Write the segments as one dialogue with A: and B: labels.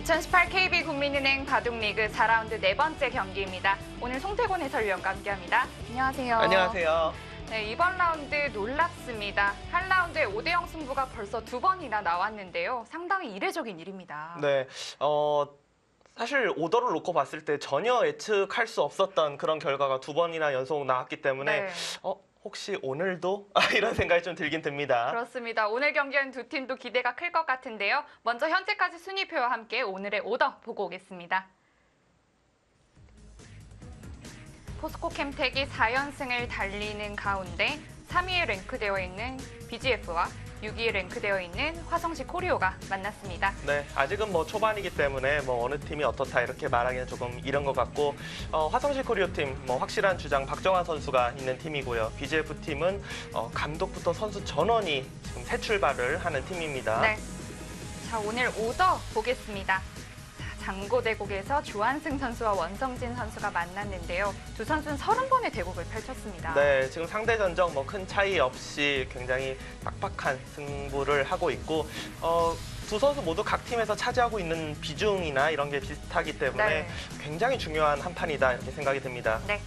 A: 2018 KB 국민은행 바둑리그 4라운드 네 번째 경기입니다. 오늘 송태곤 해설위원과 함께합니다. 안녕하세요.
B: 안녕하세요.
A: 네, 이번 라운드 놀랍습니다. 한 라운드에 5대0 승부가 벌써 두 번이나 나왔는데요. 상당히 이례적인 일입니다.
B: 네, 사실 오더를 놓고 봤을 때 전혀 예측할 수 없었던 그런 결과가 두 번이나 연속 나왔기 때문에
A: 네.
B: 혹시 오늘도? 이런 생각이 좀 들긴 듭니다.
A: 그렇습니다. 오늘 경기는 두 팀도 기대가 클 것 같은데요. 먼저 현재까지 순위표와 함께 오늘의 오더 보고 오겠습니다. 포스코 캠텍이 4연승을 달리는 가운데 3위에 랭크되어 있는 BGF와 6위에 랭크되어 있는 화성시 코리오가 만났습니다.
B: 네, 아직은 초반이기 때문에 어느 팀이 어떻다 이렇게 말하기는 조금 이른 것 같고 화성시 코리오 팀 확실한 주장 박정환 선수가 있는 팀이고요. BGF 팀은 감독부터 선수 전원이 지금 새 출발을 하는 팀입니다.
A: 네, 자 오늘 오더 보겠습니다. 장고대국에서 조한승 선수와 원성진 선수가 만났는데요. 두 선수는 30번의 대국을 펼쳤습니다.
B: 네, 지금 상대 전적 큰 차이 없이 굉장히 빡빡한 승부를 하고 있고 두 선수 모두 각 팀에서 차지하고 있는 비중이나 이런 게 비슷하기 때문에
A: 네.
B: 굉장히 중요한 한 판이다 이렇게 생각이 듭니다.
A: 네.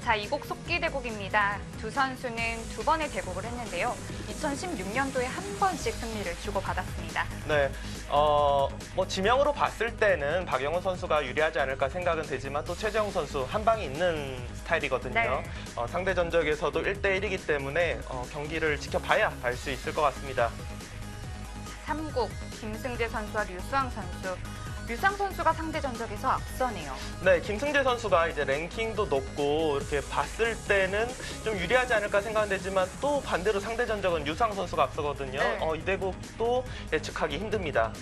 A: 자, 이곡 속기대국입니다. 두 선수는 두 번의 대국을 했는데요. 2016년도에 한 번씩 승리를 주고받았습니다.
B: 네, 지명으로 봤을 때는 박영훈 선수가 유리하지 않을까 생각은 되지만 또 최재형 선수 한 방이 있는 스타일이거든요.
A: 네.
B: 상대 전적에서도 1대1이기 때문에 경기를 지켜봐야 알 수 있을 것 같습니다.
A: 3국 김승재 선수와 류수왕 선수. 류수왕 선수가 상대 전적에서 앞서네요.
B: 네, 김승재 선수가 이제 랭킹도 높고 이렇게 봤을 때는 좀 유리하지 않을까 생각되지만 또 반대로 상대 전적은 류수왕 선수가 앞서거든요.
A: 네.
B: 이대국도 예측하기 힘듭니다.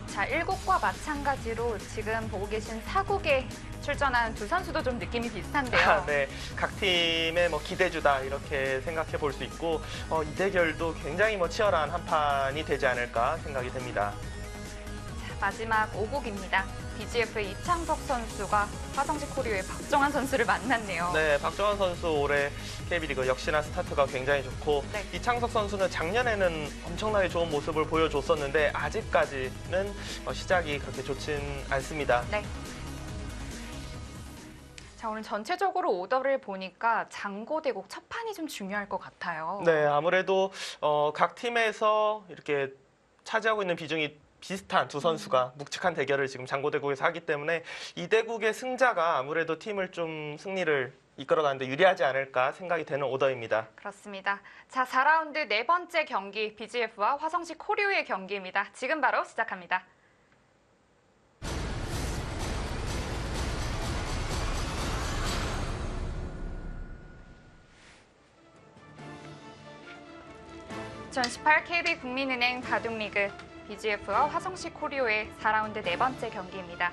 A: 자, 1국과 마찬가지로 지금 보고 계신 4국에 출전한 두 선수도 좀 느낌이 비슷한데요.
B: 네, 각 팀의 기대주다 이렇게 생각해 볼 수 있고 이 대결도 굉장히 치열한 한 판이 되지 않을까 생각이 됩니다.
A: 마지막 5국입니다. BGF의 이창석 선수가 화성시 코리오의 박정환 선수를 만났네요.
B: 네, 박정환 선수 올해 KB리그 역시나 스타트가 굉장히 좋고
A: 네.
B: 이창석 선수는 작년에는 엄청나게 좋은 모습을 보여줬었는데 아직까지는 시작이 그렇게 좋진 않습니다.
A: 네. 자, 오늘 전체적으로 오더를 보니까 장고대국 첫 판이 좀 중요할 것 같아요.
B: 네, 아무래도 각 팀에서 이렇게 차지하고 있는 비중이 비슷한 두 선수가 묵직한 대결을 지금 장고대국에서 하기 때문에 이 대국의 승자가 아무래도 팀을 좀 승리를 이끌어가는데 유리하지 않을까 생각이 되는 오더입니다.
A: 그렇습니다. 자, 4라운드 네 번째 경기 BGF와 화성시 코리오의 경기입니다. 지금 바로 시작합니다. (2018) KB 국민은행 바둑리그 BGF와 화성시 코리오의 4라운드 네 번째 경기입니다.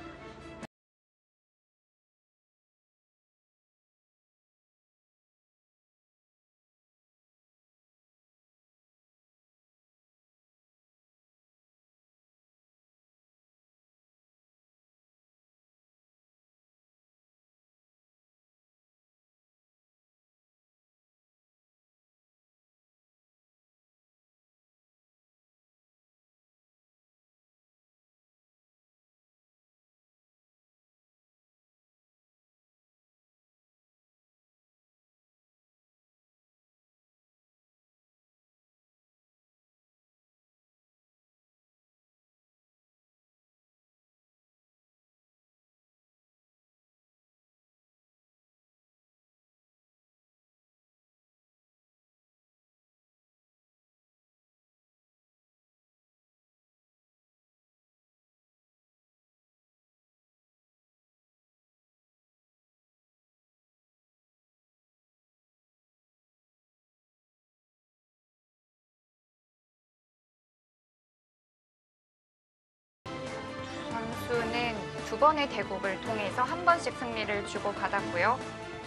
A: 선수는 두 번의 대국을 통해서 한 번씩 승리를 주고받았고요.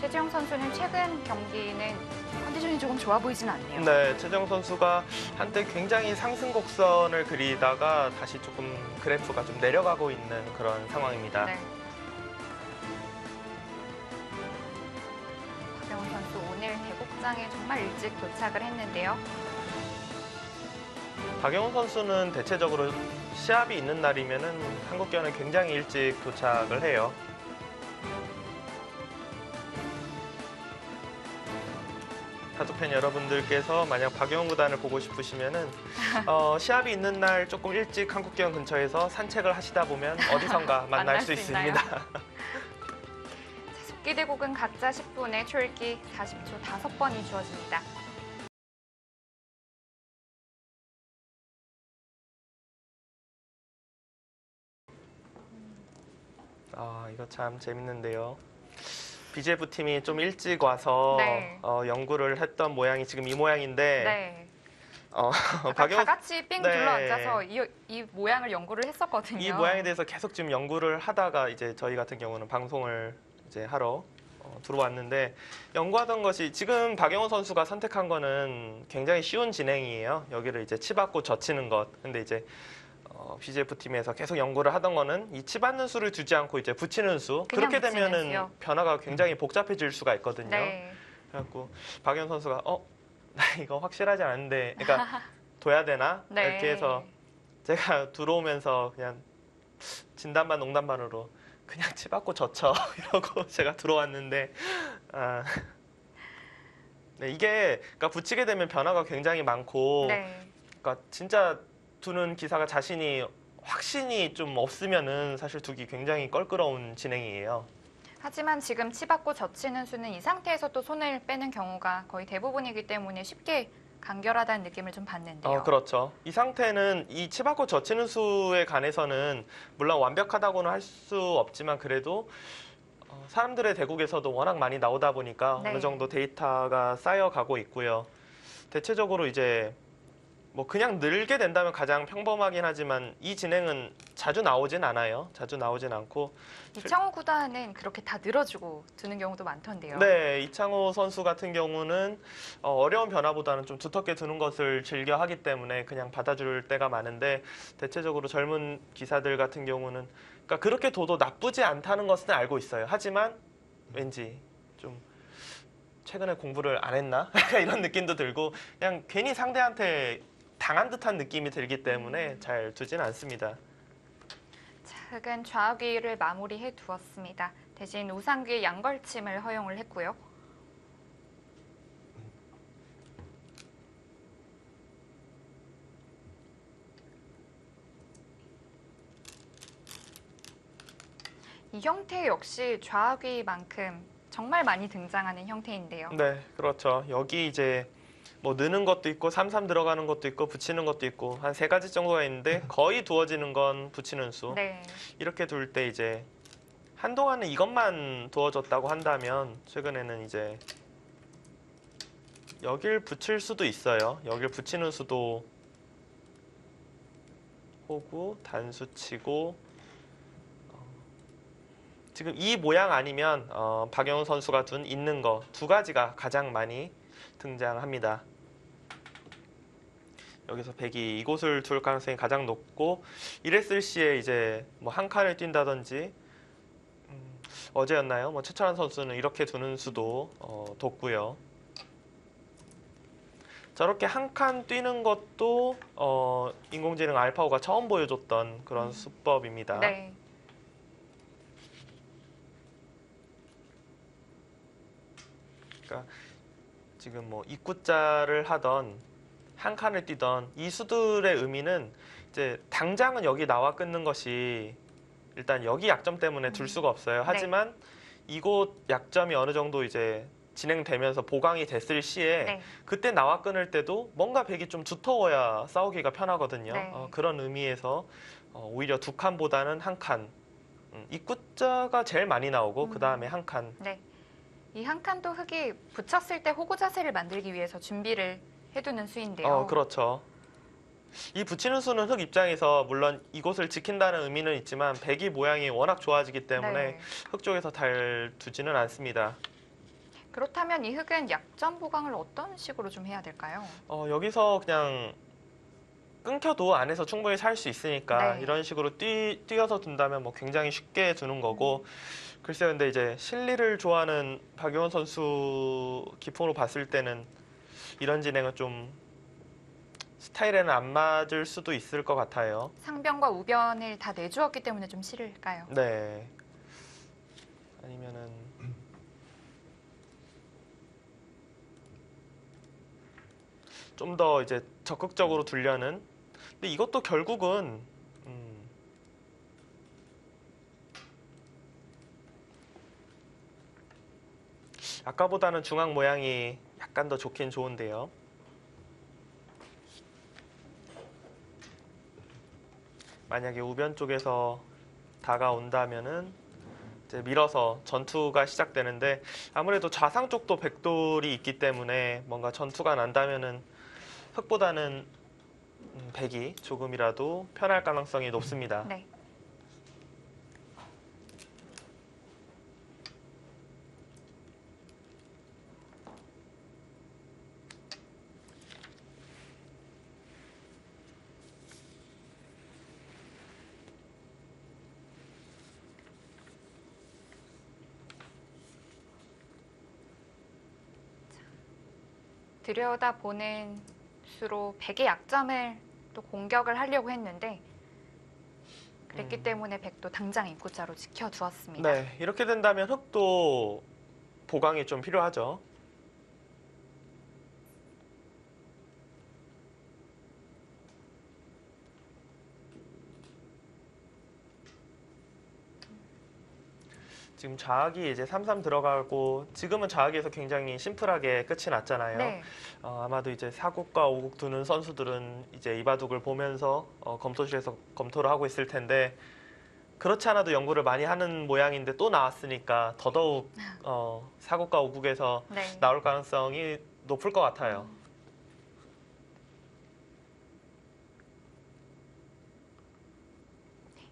A: 최재형 선수는 최근 경기는 컨디션이 조금 좋아 보이진 않네요.
B: 네, 최재형 선수가 한때 굉장히 상승 곡선을 그리다가 다시 조금 그래프가 좀 내려가고 있는 그런 상황입니다.
A: 네. 박영훈 선수 오늘 대국장에 정말 일찍 도착을 했는데요.
B: 박영훈 선수는 대체적으로 시합이 있는 날이면은 한국견은 굉장히 일찍 도착을 해요. 타조팬 여러분들께서 만약 박영훈 구단을 보고 싶으시면은 시합이 있는 날 조금 일찍 한국견 근처에서 산책을 하시다 보면 어디선가 만날 수
A: 있나요?
B: 있습니다.
A: 속기대국은 각자 10분에 초읽기 40초 5번이 주어집니다.
B: 이거 참 재밌는데요. BJF 팀이 좀 일찍 와서
A: 네.
B: 연구를 했던 모양이 지금 이 모양인데
A: 네.
B: 박영훈
A: 다 같이 삥
B: 네.
A: 둘러앉아서 이 모양을 연구를 했었거든요.
B: 이 모양에 대해서 계속 지금 연구를 하다가 이제 저희 같은 경우는 방송을 이제 하러 들어왔는데 연구하던 것이 지금 박영훈 선수가 선택한 거는 굉장히 쉬운 진행이에요. 여기를 이제 치받고 젖히는 것. 근데 이제 BJF 팀에서 계속 연구를 하던 거는 이 치받는 수를 두지 않고 이제 붙이는 수.
A: 그냥
B: 그렇게
A: 붙이는
B: 되면은
A: 수요.
B: 변화가 굉장히 복잡해질 수가 있거든요.
A: 네.
B: 그래갖고 박영훈 선수가 나 이거 확실하지 않은데, 그러니까 둬야 되나?
A: 네.
B: 이렇게 해서 제가 들어오면서 그냥 진단반 농담반으로 그냥 치받고 젖혀 이러고 제가 들어왔는데 네, 이게 그러니까 붙이게 되면 변화가 굉장히 많고
A: 네.
B: 그러니까 진짜 두는 기사가 자신이 확신이 좀 없으면은 사실 두기 굉장히 껄끄러운 진행이에요.
A: 하지만 지금 치받고 젖히는 수는 이 상태에서 또 손을 빼는 경우가 거의 대부분이기 때문에 쉽게 간결하다는 느낌을 좀 받는데요.
B: 그렇죠. 이 상태는 이 치받고 젖히는 수에 관해서는 물론 완벽하다고는 할 수 없지만 그래도 사람들의 대국에서도 워낙 많이 나오다 보니까
A: 네.
B: 어느 정도 데이터가 쌓여가고 있고요. 대체적으로 이제 뭐 그냥 늘게 된다면 가장 평범하긴 하지만 이 진행은 자주 나오진 않아요. 자주 나오진 않고.
A: 이창호 구단은 그렇게 다 늘어주고 두는 경우도 많던데요.
B: 네, 이창호 선수 같은 경우는 어려운 변화보다는 좀 두텁게 두는 것을 즐겨 하기 때문에 그냥 받아줄 때가 많은데 대체적으로 젊은 기사들 같은 경우는 그러니까 그렇게 둬도 나쁘지 않다는 것은 알고 있어요. 하지만 왠지 좀 최근에 공부를 안 했나? 이런 느낌도 들고 그냥 괜히 상대한테 당한 듯한 느낌이 들기 때문에 잘 두진 않습니다.
A: 자, 흑은 좌우기를 마무리해 두었습니다. 대신 우상귀의 양걸침을 허용을 했고요. 이 형태 역시 좌우기만큼 정말 많이 등장하는 형태인데요.
B: 네, 그렇죠. 여기 이제 뭐 느는 것도 있고 삼삼 들어가는 것도 있고 붙이는 것도 있고 한 3가지 정도가 있는데 거의 두어지는 건 붙이는 수.
A: 네.
B: 이렇게 둘 때 이제 한동안은 이것만 두어졌다고 한다면 최근에는 이제 여길 붙일 수도 있어요. 여길 붙이는 수도 호구, 단수치고 지금 이 모양 아니면 박영훈 선수가 둔 있는 거 2가지가 가장 많이 등장합니다. 여기서 백이 이곳을 둘 가능성이 가장 높고 이랬을 시에 이제 뭐 한 칸을 뛴다든지 어제였나요? 뭐 최철환 선수는 이렇게 두는 수도 뒀고요. 저렇게 한 칸 뛰는 것도 인공지능 알파고가 처음 보여줬던 그런 수법입니다.
A: 네.
B: 그러니까 지금 뭐 입구자를 하던 한 칸을 뛰던 이 수들의 의미는 이제 당장은 여기 나와 끊는 것이 일단 여기 약점 때문에 둘 수가 없어요. 하지만 이곳 약점이 어느 정도 이제 진행되면서 보강이 됐을 시에
A: 네.
B: 그때 나와 끊을 때도 뭔가 백이 좀 두터워야 싸우기가 편하거든요.
A: 네.
B: 그런 의미에서 오히려 2칸보다는 한 칸. 입구자가 제일 많이 나오고 그 다음에 한 칸.
A: 네. 이 한 칸도 흑이 붙였을 때 호구 자세를 만들기 위해서 준비를 해두는 수인데요.
B: 그렇죠. 이 붙이는 수는 흑 입장에서 물론 이곳을 지킨다는 의미는 있지만 백이 모양이 워낙 좋아지기 때문에
A: 네.
B: 흑 쪽에서 잘 두지는 않습니다.
A: 그렇다면 이 흑은 약점 보강을 어떤 식으로 좀 해야 될까요?
B: 여기서 그냥 끊겨도 안에서 충분히 살 수 있으니까
A: 네.
B: 이런 식으로 뛰어서 둔다면 뭐 굉장히 쉽게 두는 거고 글쎄요. 근데 이제 실리를 좋아하는 박용훈 선수 기풍으로 봤을 때는 이런 진행은 좀 스타일에는 안 맞을 수도 있을 것 같아요.
A: 상변과 우변을 다 내주었기 때문에 좀 싫을까요?
B: 네. 아니면은 좀 더 이제 적극적으로 두려는. 근데 이것도 결국은 아까보다는 중앙 모양이 약간 더 좋긴 좋은데요. 만약에 우변 쪽에서 다가온다면은 이제 밀어서 전투가 시작되는데 아무래도 좌상 쪽도 백돌이 있기 때문에 뭔가 전투가 난다면은 흑보다는 백이 조금이라도 편할 가능성이 높습니다.
A: 네. 들여다보는 수로 백의 약점을 또 공격을 하려고 했는데 그랬기 때문에 백도 당장 입구자로 지켜두었습니다.
B: 네, 이렇게 된다면 흑도 보강이 좀 필요하죠. 지금 좌악이 이제 3-3 들어가고 지금은 좌악에서 굉장히 심플하게 끝이 났잖아요.
A: 네.
B: 아마도 이제 4국과 5국 두는 선수들은 이제 이 바둑을 보면서 검토실에서 검토를 하고 있을 텐데 그렇지 않아도 연구를 많이 하는 모양인데 또 나왔으니까 더더욱 4국과 5국에서
A: 네.
B: 나올 가능성이 높을 것 같아요.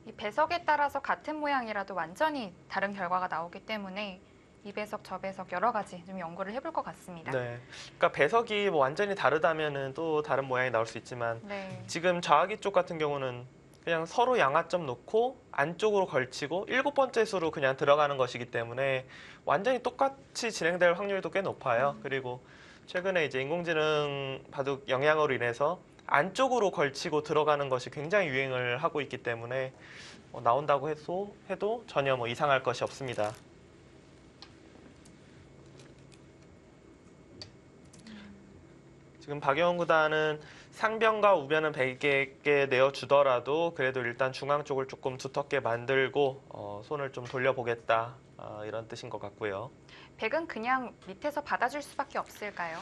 A: 이 배석에 따라서 같은 모양이라도 완전히 다른 결과가 나오기 때문에 이 배석, 저 배석 여러 가지 좀 연구를 해볼 것 같습니다.
B: 네, 그러니까 배석이 뭐 완전히 다르다면은 또 다른 모양이 나올 수 있지만
A: 네.
B: 지금 좌악이 쪽 같은 경우는 그냥 서로 양하점 놓고 안쪽으로 걸치고 7번째 수로 그냥 들어가는 것이기 때문에 완전히 똑같이 진행될 확률도 꽤 높아요. 그리고 최근에 이제 인공지능 바둑 영향으로 인해서 안쪽으로 걸치고 들어가는 것이 굉장히 유행을 하고 있기 때문에 나온다고 해도 전혀 뭐 이상할 것이 없습니다. 지금 박영훈 구단은 상변과 우변은 100개 내어주더라도 그래도 일단 중앙 쪽을 조금 두텁게 만들고 손을 좀 돌려보겠다 이런 뜻인 것 같고요.
A: 백은 그냥 밑에서 받아줄 수밖에 없을까요?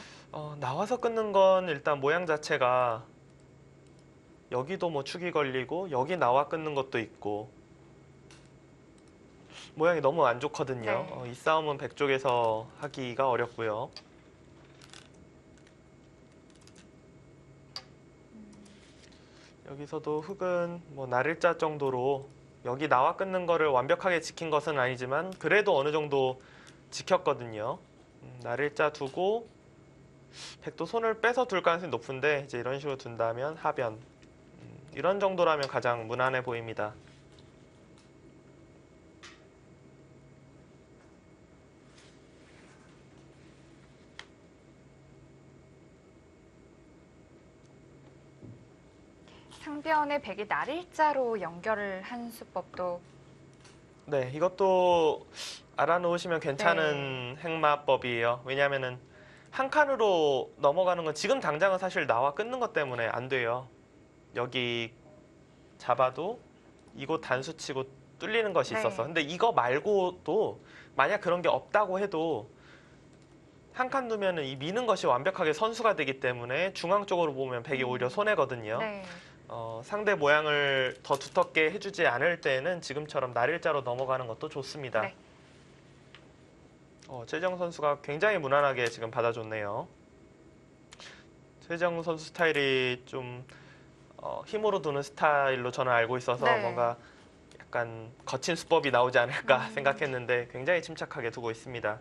B: 나와서 끊는 건 일단 모양 자체가 여기도 뭐 축이 걸리고 여기 나와 끊는 것도 있고 모양이 너무 안 좋거든요.
A: 네.
B: 이 싸움은 백 쪽에서 하기가 어렵고요. 여기서도 흑은 뭐 날일자 정도로 여기 나와 끊는 거를 완벽하게 지킨 것은 아니지만 그래도 어느 정도 지켰거든요. 날일자 두고 백도 손을 빼서 둘 가능성이 높은데 이제 이런 식으로 둔다면 하변 이런 정도라면 가장 무난해 보입니다.
A: 상변의 백이 날일자로 연결을 한 수법도
B: 네, 이것도 알아놓으시면 괜찮은 행마법이에요. 왜냐하면은 한 칸으로 넘어가는 건 지금 당장은 사실 나와 끊는 것 때문에 안 돼요. 여기 잡아도 이곳 단수치고 뚫리는 것이
A: 네.
B: 있어서. 근데 이거 말고도 만약 그런 게 없다고 해도 한 칸 두면은 이 미는 것이 완벽하게 선수가 되기 때문에 중앙 쪽으로 보면 백이 오히려 손해거든요.
A: 네.
B: 상대 모양을 더 두텁게 해주지 않을 때는 지금처럼 날일자로 넘어가는 것도 좋습니다.
A: 네.
B: 최정 선수가 굉장히 무난하게 지금 받아줬네요. 최정 선수 스타일이 좀 힘으로 두는 스타일로 저는 알고 있어서
A: 네.
B: 뭔가 약간 거친 수법이 나오지 않을까 생각했는데 굉장히 침착하게 두고 있습니다.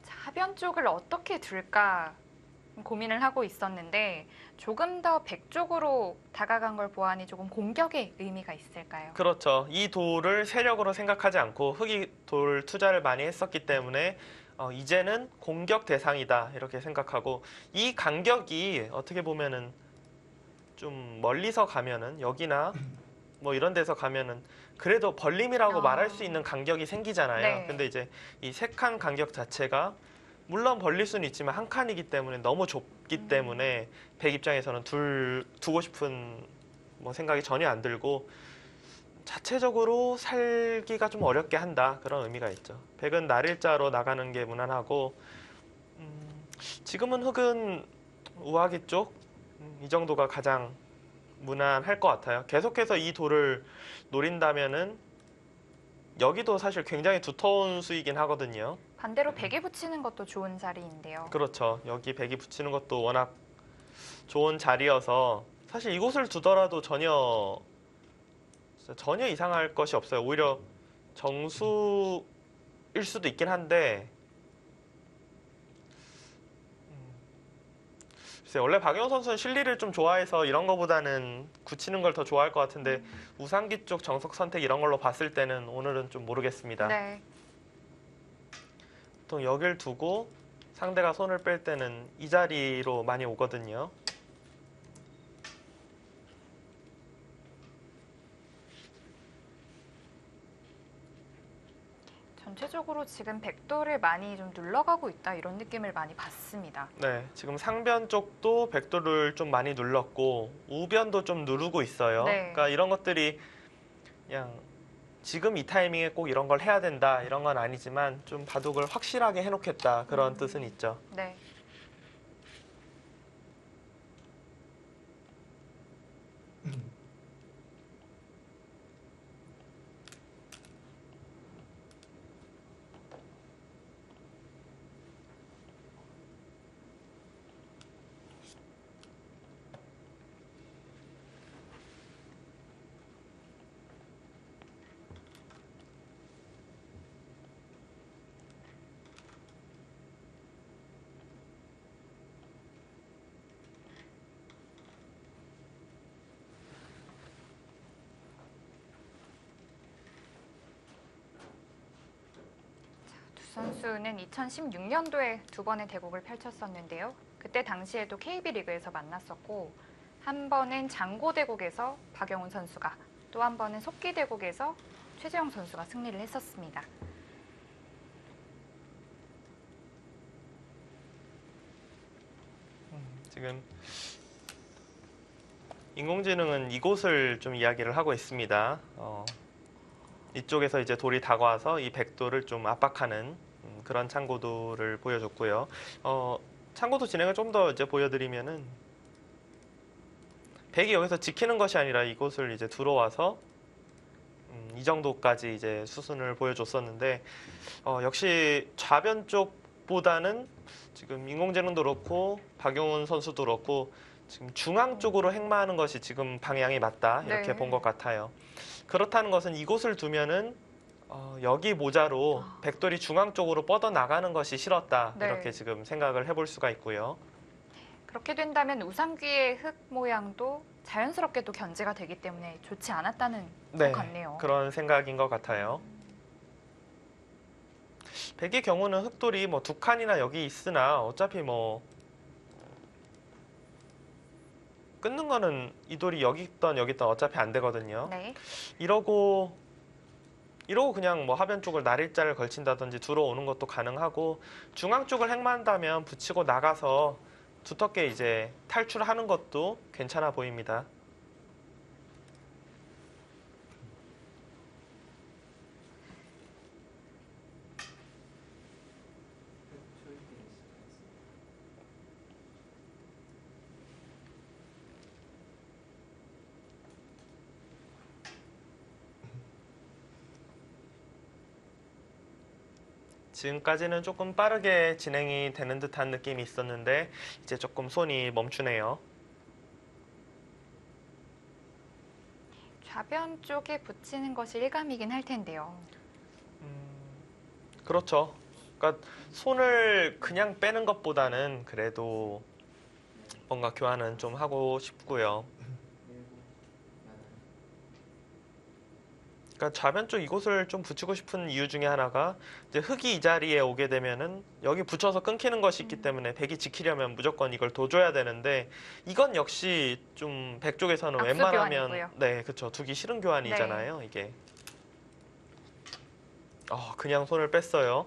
A: 자, 하변 쪽을 어떻게 둘까 고민을 하고 있었는데 조금 더 백 쪽으로 다가간 걸 보아하니 조금 공격의 의미가 있을까요?
B: 그렇죠. 이 돌을 세력으로 생각하지 않고 흑이 돌 투자를 많이 했었기 때문에 이제는 공격 대상이다 이렇게 생각하고 이 간격이 어떻게 보면은 좀 멀리서 가면은 여기나 뭐 이런 데서 가면은 그래도 벌림이라고 말할 수 있는 간격이 생기잖아요.
A: 네.
B: 근데 이제 이 세 칸 간격 자체가 물론 벌릴 수는 있지만 한 칸이기 때문에 너무 좁기 때문에 백 입장에서는 두고 싶은 뭐 생각이 전혀 안 들고 자체적으로 살기가 좀 어렵게 한다 그런 의미가 있죠. 백은 날일자로 나가는 게 무난하고 지금은 흑은 우아기 쪽 이 정도가 가장 무난할 것 같아요. 계속해서 이 돌을 노린다면은 여기도 사실 굉장히 두터운 수이긴 하거든요.
A: 반대로 백이 붙이는 것도 좋은 자리인데요.
B: 그렇죠. 여기 백이 붙이는 것도 워낙 좋은 자리여서 사실 이곳을 두더라도 전혀 이상할 것이 없어요. 오히려 정수일 수도 있긴 한데 글쎄 원래 박영호 선수는 실리를 좀 좋아해서 이런 거보다는 굳히는 걸 더 좋아할 것 같은데 우상기 쪽 정석 선택 이런 걸로 봤을 때는 오늘은 좀 모르겠습니다.
A: 네.
B: 보통 여길 두고 상대가 손을 뺄 때는 이 자리로 많이 오거든요.
A: 전체적으로 지금 백도를 많이 좀 눌러가고 있다 이런 느낌을 많이 받습니다.
B: 네, 지금 상변 쪽도 백도를 좀 많이 눌렀고 우변도 좀 누르고 있어요.
A: 네.
B: 그러니까 이런 것들이 그냥 지금 이 타이밍에 꼭 이런 걸 해야 된다 이런 건 아니지만 좀 바둑을 확실하게 해놓겠다 그런 뜻은 있죠.
A: 네. 두 선수는 2016년도에 두 번의 대국을 펼쳤었는데요. 그때 당시에도 KB리그에서 만났었고 한 번은 장고대국에서 박영훈 선수가 또 한 번은 속기대국에서 최재형 선수가 승리를 했었습니다.
B: 지금 인공지능은 이곳을 좀 이야기를 하고 있습니다. 이쪽에서 이제 돌이 다가와서 이 백도를 좀 압박하는 그런 참고도를 보여줬고요. 참고도 진행을 좀 더 이제 보여드리면은 백이 여기서 지키는 것이 아니라 이곳을 이제 들어와서 이 정도까지 이제 수순을 보여줬었는데 역시 좌변 쪽보다는 지금 인공지능도 그렇고 박용훈 선수도 그렇고 지금 중앙 쪽으로 행마하는 것이 지금 방향이 맞다 이렇게
A: 네.
B: 본 것 같아요. 그렇다는 것은 이곳을 두면은 여기 모자로 백돌이 중앙 쪽으로 뻗어 나가는 것이 싫었다
A: 네.
B: 이렇게 지금 생각을 해볼 수가 있고요.
A: 그렇게 된다면 우상귀의 흙 모양도 자연스럽게 또 견제가 되기 때문에 좋지 않았다는 것 같네요.
B: 그런 생각인 것 같아요. 백의 경우는 흑돌이 뭐 두 칸이나 여기 있으나 어차피 뭐 끊는 거는 이 돌이 여기 있던 여기 있던 어차피 안 되거든요.
A: 네.
B: 이러고 그냥 뭐 하변 쪽을 날일자를 걸친다든지 들어오는 것도 가능하고 중앙 쪽을 행만한다면 붙이고 나가서 두텁게 이제 탈출하는 것도 괜찮아 보입니다. 지금까지는 조금 빠르게 진행이 되는 듯한 느낌이 있었는데 이제 조금 손이 멈추네요.
A: 좌변 쪽에 붙이는 것이 일감이긴 할 텐데요.
B: 그렇죠. 그러니까 손을 그냥 빼는 것보다는 그래도 뭔가 교환은 좀 하고 싶고요. 그러니까 좌변 쪽 이곳을 좀 붙이고 싶은 이유 중에 하나가 이제 흙이 이 자리에 오게 되면은 여기 붙여서 끊기는 것이 있기 때문에 백이 지키려면 무조건 이걸 둬줘야 되는데 이건 역시 좀 백 쪽에서는
A: 악수
B: 웬만하면
A: 교환이고요.
B: 네, 그쵸. 두기 싫은
A: 네.
B: 교환이잖아요, 이게. 그냥 손을 뺐어요.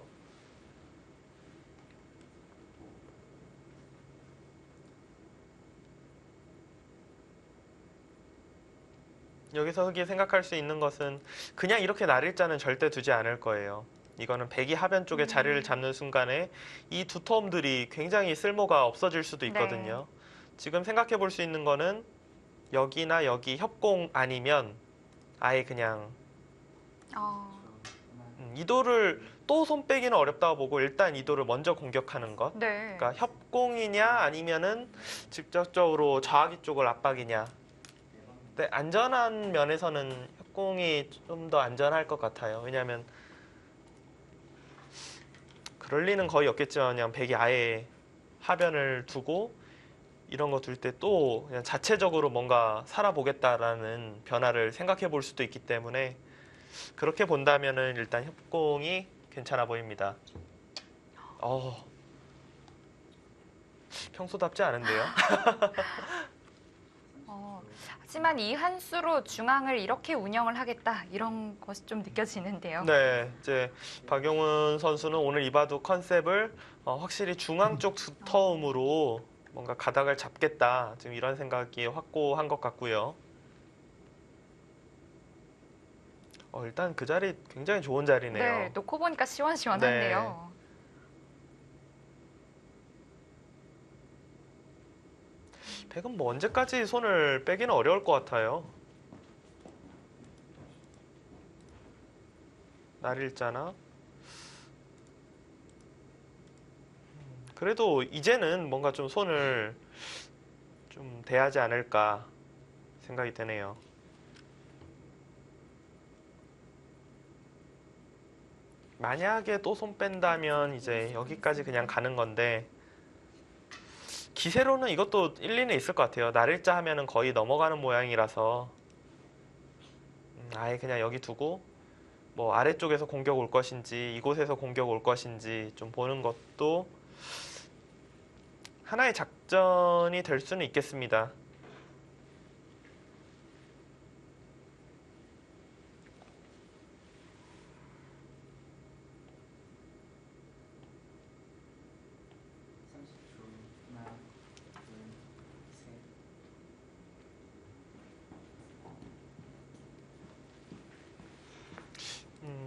B: 여기서 흑이 생각할 수 있는 것은 그냥 이렇게 날일자는 절대 두지 않을 거예요. 이거는 백이 하변 쪽에 자리를 잡는 순간에 이 두 텀들이 굉장히 쓸모가 없어질 수도 있거든요. 지금 생각해 볼 수 있는 거는 여기나 여기 협공 아니면 아예 그냥
A: 어,
B: 이도를 또 손 빼기는 어렵다고 보고 일단 이도를 먼저 공격하는 것.
A: 네.
B: 그러니까 협공이냐 아니면은 직접적으로 좌하기 쪽을 압박이냐. 근데 안전한 면에서는 협공이 좀 더 안전할 것 같아요. 왜냐하면 그럴 리는 거의 없겠지만 그냥 백이 아예 하변을 두고 이런 거 둘 때 또 그냥 자체적으로 뭔가 살아보겠다라는 변화를 생각해 볼 수도 있기 때문에 그렇게 본다면은 일단 협공이 괜찮아 보입니다. 평소답지 않은데요?
A: 하지만 이 한 수로 중앙을 이렇게 운영을 하겠다 이런 것이 좀 느껴지는데요.
B: 네, 이제 박용훈 선수는 오늘 이바둑 컨셉을 확실히 중앙 쪽 두터움으로 뭔가 가닥을 잡겠다. 지금 이런 생각이 확고한 것 같고요. 일단 그 자리 굉장히 좋은 자리네요.
A: 네, 놓고 보니까 시원시원한데요.
B: 백은 뭐 언제까지 손을 빼기는 어려울 것 같아요. 날일자나. 그래도 이제는 뭔가 좀 손을 좀 대하지 않을까 생각이 되네요. 만약에 또 손 뺀다면 이제 여기까지 그냥 가는 건데 기세로는 이것도 일리는 있을 것 같아요. 날일자 하면은 거의 넘어가는 모양이라서 아예 그냥 여기 두고 뭐 아래쪽에서 공격 올 것인지 이곳에서 공격 올 것인지 좀 보는 것도 하나의 작전이 될 수는 있겠습니다.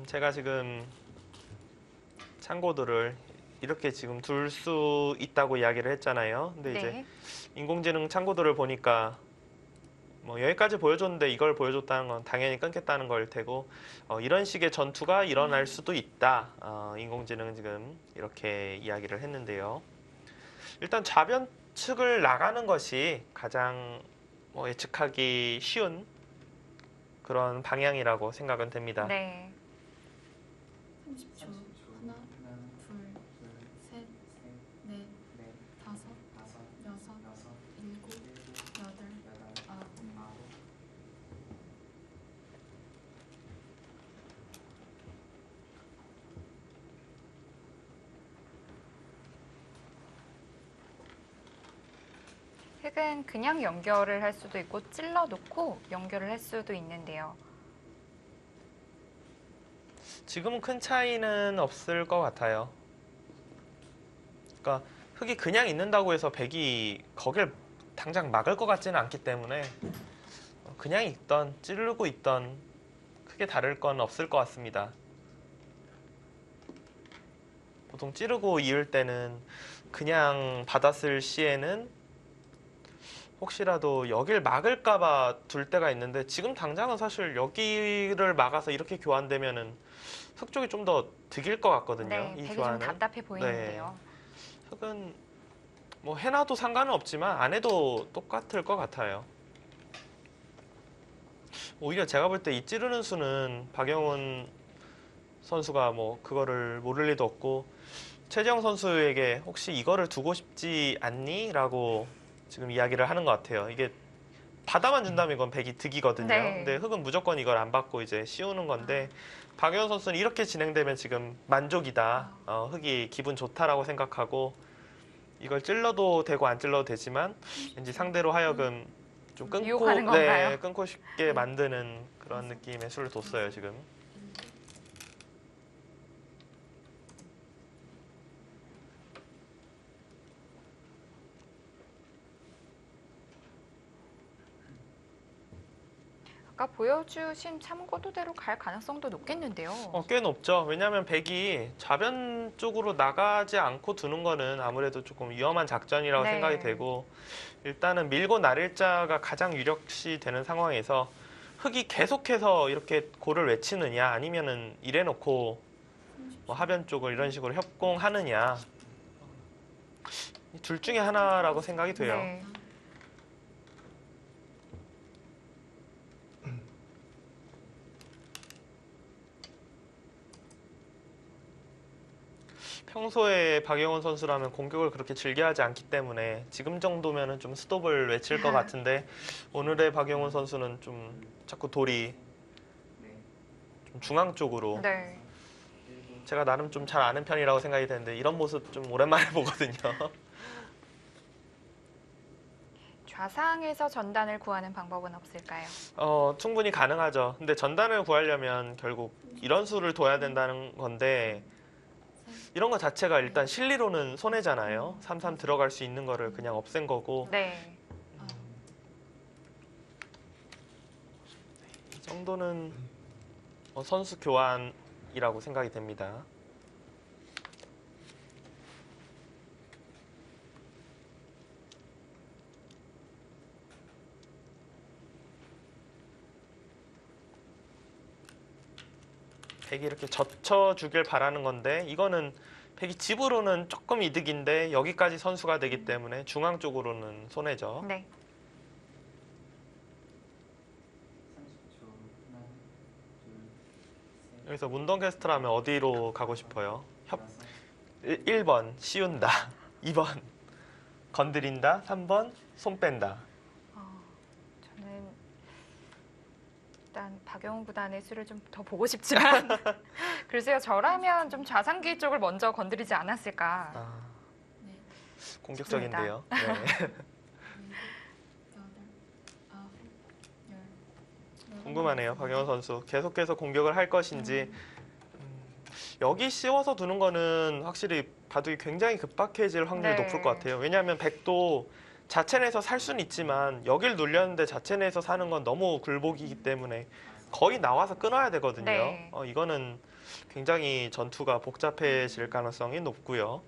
B: 제가 지금 참고들을 이렇게 지금 둘 수 있다고 이야기를 했잖아요. 근데 이제
A: 네.
B: 인공지능 참고들을 보니까 뭐 여기까지 보여줬는데 이걸 보여줬다는 건 당연히 끊겠다는 걸 테고 이런 식의 전투가 일어날 수도 있다. 인공지능은 지금 이렇게 이야기를 했는데요. 일단 좌변 측을 나가는 것이 가장 예측하기 쉬운 그런 방향이라고 생각은 됩니다.
A: 네.
C: 30초. 하나, 둘, 셋, 넷, 다섯, 여섯, 일곱, 여덟, 아홉.
A: 흙은 그냥 연결을 할 수도 있고 찔러 놓고 연결을 할 수도 있는데요.
B: 지금은 큰 차이는 없을 것 같아요. 그러니까 흙이 그냥 있는다고 해서 백이 거길 당장 막을 것 같지는 않기 때문에 그냥 있던 찌르고 있던 크게 다를 건 없을 것 같습니다. 보통 찌르고 이을 때는 그냥 받았을 시에는 혹시라도 여길 막을까봐 둘 때가 있는데 지금 당장은 사실 여기를 막아서 이렇게 교환되면은 흙 쪽이 좀 더 득일 것 같거든요.
A: 네,
B: 이
A: 되게 좀
B: 교환은.
A: 답답해 보이는데요.
B: 흙은 뭐 해놔도 상관은 없지만 안 해도 똑같을 것 같아요. 오히려 제가 볼 때 이 찌르는 수는 박영훈 선수가 뭐 그거를 모를 리도 없고 최재형 선수에게 혹시 이거를 두고 싶지 않니? 라고 지금 이야기를 하는 것 같아요. 이게 받아만 준다면 이건 백이 득이거든요.
A: 네.
B: 근데 흑은 무조건 이걸 안 받고 이제 씌우는 건데 박영훈 선수는 이렇게 진행되면 지금 만족이다. 흑이 기분 좋다라고 생각하고 이걸 찔러도 되고 안 찔러도 되지만 왠지 상대로 하여금 좀 끊고
A: 유혹하는 건가요?
B: 네, 끊고 싶게 만드는 그런 느낌의 수를 뒀어요, 지금.
A: 아까 보여주신 참고도대로 갈 가능성도 높겠는데요.
B: 꽤 높죠. 왜냐하면 백이 좌변 쪽으로 나가지 않고 두는 거는 아무래도 조금 위험한 작전이라고
A: 네.
B: 생각이 되고 일단은 밀고 나를자가 가장 유력시 되는 상황에서 흑이 계속해서 이렇게 고를 외치느냐 아니면은 이래놓고 뭐 하변 쪽을 이런 식으로 협공하느냐 둘 중에 하나라고 생각이 돼요.
A: 네.
B: 평소에 박영훈 선수라면 공격을 그렇게 즐겨하지 않기 때문에 지금 정도면은 좀 스톱을 외칠 것 같은데 오늘의 박영훈 선수는 좀 자꾸 돌이 좀 중앙 쪽으로
A: 네.
B: 제가 나름 좀 잘 아는 편이라고 생각이 되는데 이런 모습 좀 오랜만에 보거든요.
A: 좌상에서 전단을 구하는 방법은 없을까요?
B: 충분히 가능하죠. 근데 전단을 구하려면 결국 이런 수를 둬야 된다는 건데 이런 거 자체가 일단 실리로는 손해잖아요. 3-3 들어갈 수 있는 거를 그냥 없앤 거고
A: 네.
B: 이 정도는 선수 교환이라고 생각이 됩니다. 백이 이렇게 젖혀주길 바라는 건데 이거는 백이 집으로는 조금 이득인데 여기까지 선수가 되기 때문에 중앙 쪽으로는 손해죠.
A: 네.
B: 여기서 문동 캐스터라면 어디로 가고 싶어요? 1번 씌운다. 2번 건드린다. 3번 손 뺀다.
A: 저는 일단 박영훈 구단의 수를 좀 더 보고 싶지만 글쎄요, 저라면 좀 좌상기 쪽을 먼저 건드리지 않았을까.
C: 네.
B: 공격적인데요. 네.
C: 7, 8, 9, 10,
B: 궁금하네요. 박영훈 선수 계속해서 공격을 할 것인지 여기 씌워서 두는 거는 확실히 바둑이 굉장히 급박해질 확률이
A: 네.
B: 높을 것 같아요. 왜냐하면 백도 자체 내에서 살 수는 있지만 여길 눌렸는데 자체 내에서 사는 건 너무 굴복이기 때문에 거의 나와서 끊어야 되거든요.
A: 네.
B: 이거는 굉장히 전투가 복잡해질 가능성이 높고요.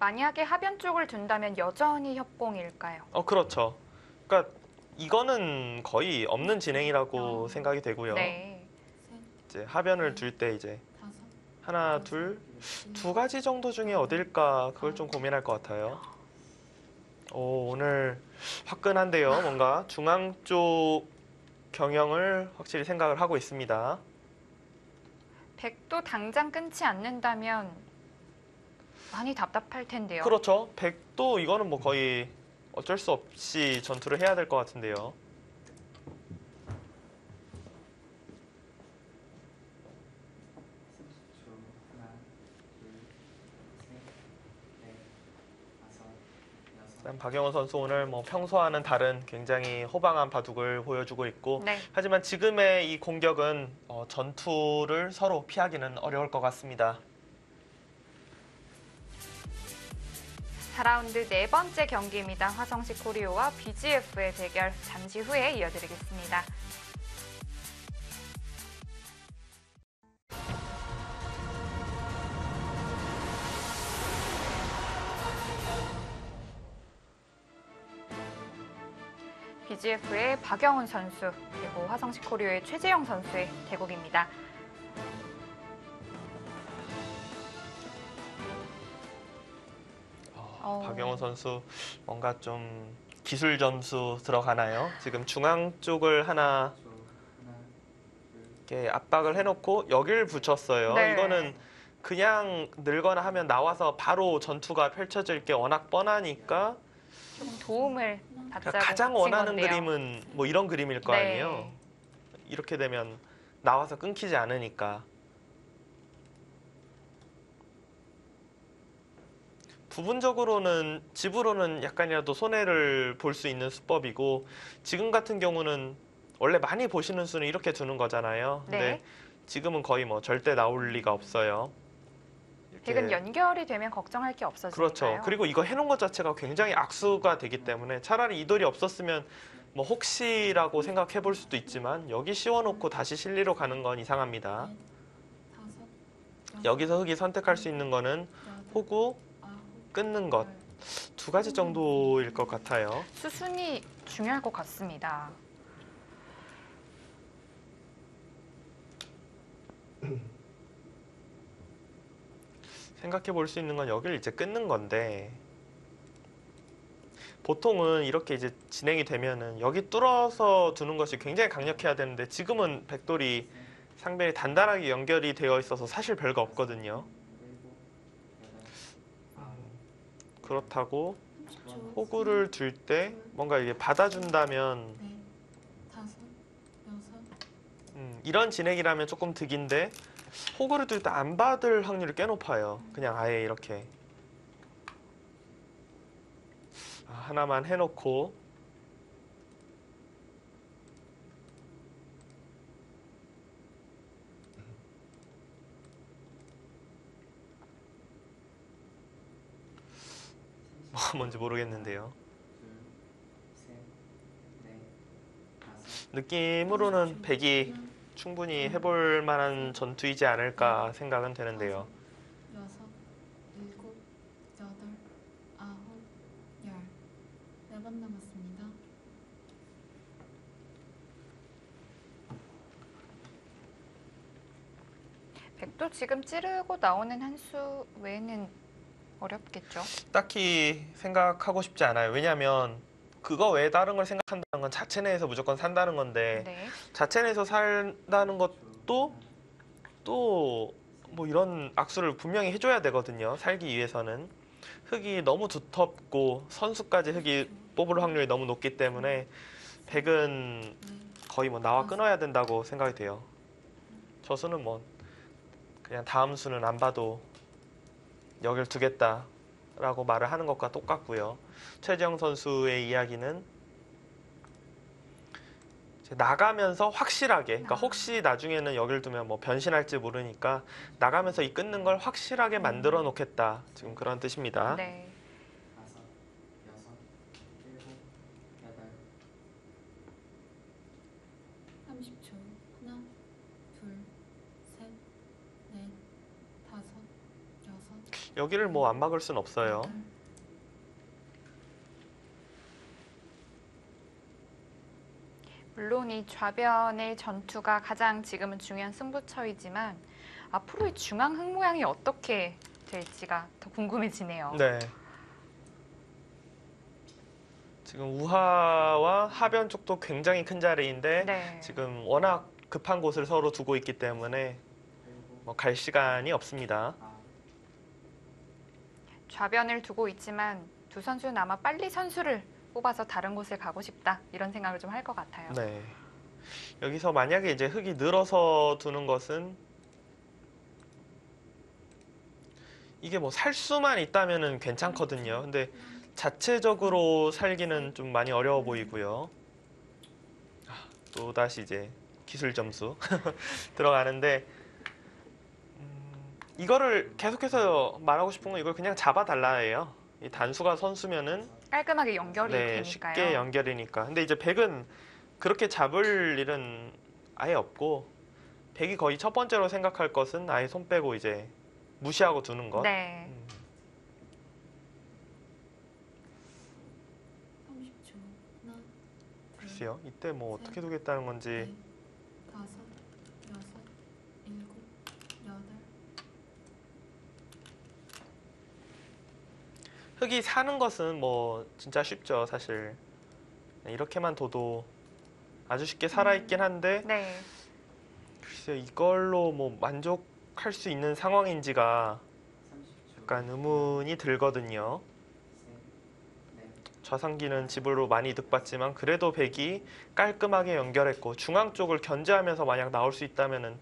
A: 만약에 하변 쪽을 둔다면 여전히 협공일까요?
B: 그렇죠. 그러니까 이거는 거의 없는 진행이라고 생각이 되고요.
A: 네.
B: 이제 하변을 둘 때 이제
C: 5,
B: 하나, 두 가지 정도 중에 어딜까 그걸 좀 고민할 것 같아요. 오늘 화끈한데요. 뭔가 중앙 쪽 경영을 확실히 생각을 하고 있습니다.
A: 백도 당장 끊지 않는다면 많이 답답할 텐데요.
B: 그렇죠. 백도 이거는 뭐 거의 어쩔 수 없이 전투를 해야 될 것 같은데요. 일단 박영훈 선수 오늘 뭐 평소와는 다른 굉장히 호방한 바둑을 보여주고 있고
A: 네.
B: 하지만 지금의 이 공격은 전투를 서로 피하기는 어려울 것 같습니다.
A: 4라운드 네 번째 경기입니다. 화성시 코리오와 BGF의 대결 잠시 후에 이어드리겠습니다. BGF의 박영훈 선수 그리고 화성시 코리오의 최재영 선수의 대국입니다.
B: 박영훈 선수 뭔가 좀 기술 점수 들어가나요? 지금 중앙 쪽을 하나 이렇게 압박을 해놓고 여길 붙였어요.
A: 네.
B: 이거는 그냥 늘거나 하면 나와서 바로 전투가 펼쳐질 게 워낙 뻔하니까
A: 조금 도움을 다짜고
B: 그러니까 가장
A: 겹친
B: 원하는
A: 건데요.
B: 그림은 뭐 이런 그림일 거
A: 네.
B: 아니에요. 이렇게 되면 나와서 끊기지 않으니까. 부분적으로는 집으로는 약간이라도 손해를 볼 수 있는 수법이고, 지금 같은 경우는 원래 많이 보시는 수는 이렇게 두는 거잖아요. 근데
A: 네.
B: 지금은 거의 뭐 절대 나올 리가 없어요. 이렇게.
A: 백은 연결이 되면 걱정할 게 없어지니까요.
B: 그렇죠. 그리고 이거 해놓은 것 자체가 굉장히 악수가 되기 때문에 차라리 이 돌이 없었으면 뭐 혹시라고 생각해 볼 수도 있지만, 여기 씌워놓고 다시 실리로 가는 건 이상합니다.
C: 넷, 다섯, 여섯,
B: 여기서 흑이 선택할 수 있는 거는
C: 여덟,
B: 호구,
C: 아홉,
B: 끊는 것,
C: 열.
B: 두 가지 정도일 것 같아요.
A: 수순이 중요할 것 같습니다.
B: 생각해 볼 수 있는 건 여기를 이제 끊는 건데, 보통은 이렇게 이제 진행이 되면은 여기 뚫어서 두는 것이 굉장히 강력해야 되는데, 지금은 백돌이 상당히 단단하게 연결이 되어 있어서 사실 별거 없거든요. 그렇다고
C: 30초.
B: 호구를 둘 때 뭔가 이게 받아준다면,
C: 넷, 다섯, 여섯,
B: 이런 진행이라면 조금 득인데, 호구를 둘 때 안 받을 확률이 꽤 높아요. 그냥 아예 이렇게 하나만 해놓고, 뭐가 뭔지 모르겠는데요. 느낌으로는 백이 충분히 해볼 만한 전투이지 않을까 생각은 되는데요.
C: 여섯, 일곱, 여덟, 아홉, 열. 4번 남았습니다.
A: 백도 지금 찌르고 나오는 한 수 외에는 어렵겠죠.
B: 딱히 생각하고 싶지 않아요. 왜냐하면 그거 외에 다른 걸 생각한다는 건 자체 내에서 무조건 산다는 건데,
A: 네.
B: 자체 내에서 산다는 것도 또 뭐 이런 악수를 분명히 해줘야 되거든요. 살기 위해서는. 흙이 너무 두텁고 선수까지 흙이 뽑을 확률이 너무 높기 때문에 백은
C: 넷,
B: 거의 뭐 나와 끊어야 된다고 생각이 돼요. 저 수는 뭐 그냥 다음 수는 안 봐도 여길 두겠다라고 말을 하는 것과 똑같고요. 최지영 선수의 이야기는 이제 나가면서 확실하게, 그러니까 혹시 나중에는 여길 두면 뭐 변신할지 모르니까 나가면서 이 끊는 걸 확실하게 만들어 놓겠다, 지금 그런 뜻입니다.
A: 네.
D: 다섯, 여섯, 일곱, 여덟,
C: 30초. 하나, 둘, 셋, 넷, 다섯, 여섯,
B: 여기를 뭐 안 막을 순 없어요.
C: 여덟.
A: 물론 이 좌변의 전투가 가장 지금은 중요한 승부처이지만 앞으로 이 중앙 흙 모양이 어떻게 될지가 더 궁금해지네요.
B: 네. 지금 우하와 하변 쪽도 굉장히 큰 자리인데,
A: 네.
B: 지금 워낙 급한 곳을 서로 두고 있기 때문에
D: 일곱,
B: 뭐 갈 시간이 없습니다.
D: 아홉,
A: 좌변을 두고 있지만 두 선수는 아마 빨리 선수를 뽑아서 다른 곳을 가고 싶다 이런 생각을 좀 할 것 같아요.
B: 네. 여기서 만약에 이제 흙이 늘어서 두는 것은, 이게 뭐 살 수만 있다면은 괜찮거든요. 근데 자체적으로 살기는 좀 많이 어려워 보이고요. 또 다시 이제 기술 점수 들어가는데, 이거를 계속해서 말하고 싶은 건 이걸 그냥 잡아달라예요. 이 단수가 선수면은
A: 깔끔하게 연결이
B: 네,
A: 되니까요.
B: 쉽게 연결이니까. 근데 이제 백은 그렇게 잡을 일은 아예 없고, 백이 거의 첫 번째로 생각할 것은 아예 손 빼고 이제 무시하고 두는 것.
A: 네.
C: 30초. 하나, 둘,
B: 글쎄요, 이때 뭐 어떻게 두겠다는 건지.
C: 넷, 다섯, 여섯, 일곱, 여덟.
B: 흙이 사는 것은 뭐 진짜 쉽죠, 사실. 이렇게만 둬도 아주 쉽게 살아있긴 한데,
A: 네.
B: 글쎄요, 이걸로 뭐 만족할 수 있는 상황인지가
D: 30초,
B: 약간 의문이 들거든요.
D: 셋, 넷,
B: 좌상기는 집으로 많이 이득봤지만 그래도 백이 깔끔하게 연결했고 중앙 쪽을 견제하면서 만약 나올 수 있다면은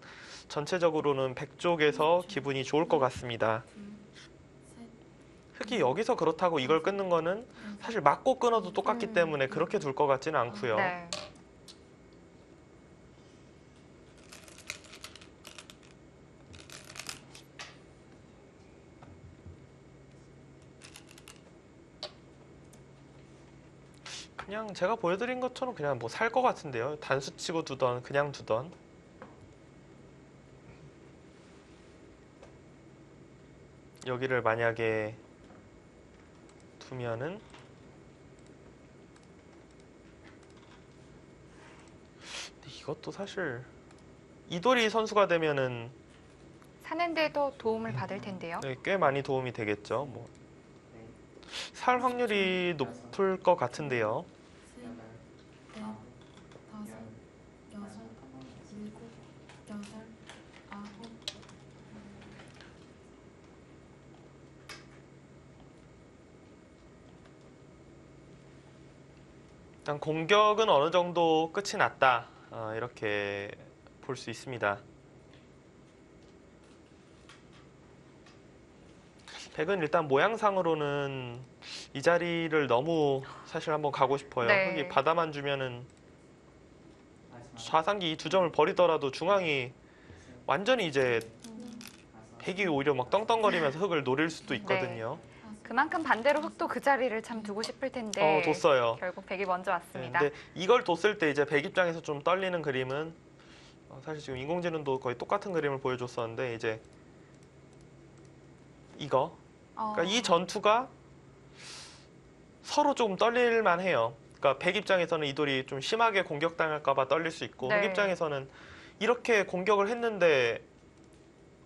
B: 전체적으로는 백 쪽에서 기분이 좋을 것 같습니다.
C: 둘, 셋,
B: 흑이 여기서 그렇다고 이걸 끊는 거는 사실 맞고 끊어도 똑같기
A: 음.
B: 때문에 그렇게 둘 것 같지는 않고요.
A: 네.
B: 그냥 제가 보여드린 것처럼 그냥 뭐 살 것 같은데요. 단수 치고 두던 그냥 두던. 여기를 만약에 두면은 이것도 사실 이도리 선수가 되면은
A: 사는데도 도움을 받을 텐데요.
B: 네, 꽤 많이 도움이 되겠죠. 뭐 살
D: 네,
B: 확률이 높을 것 같은데요.
C: 셋,
D: 여덟,
C: 넷,
D: 아홉,
C: 다섯,
D: 열,
C: 여섯, 일곱, 여덟, 아홉.
B: 일단 공격은 어느 정도 끝이 났다. 이렇게 볼 수 있습니다. 백은 일단 모양상으로는 이 자리를 너무 사실 한번 가고 싶어요.
A: 네.
B: 흑이 바다만 주면은
D: 마지막
B: 좌상기 이 두 점을 버리더라도 중앙이 완전히 이제
D: 다섯,
B: 백이 오히려 막 떵떵거리면서 흑을 노릴 수도 있거든요.
A: 그만큼 반대로 흑도 그 자리를 참 두고 싶을 텐데
B: 뒀어요.
A: 결국 백이 먼저
B: 네,
A: 왔습니다.
B: 근데 이걸 뒀을 때 이제 백 입장에서 좀 떨리는 그림은 사실 지금 인공지능도 거의 똑같은 그림을 보여줬었는데 이제 이거 그러니까 이 전투가 서로 조금 떨릴만 해요. 그러니까 백 입장에서는 이 돌이 좀 심하게 공격당할까봐 떨릴 수 있고 흑
A: 네.
B: 입장에서는 이렇게 공격을 했는데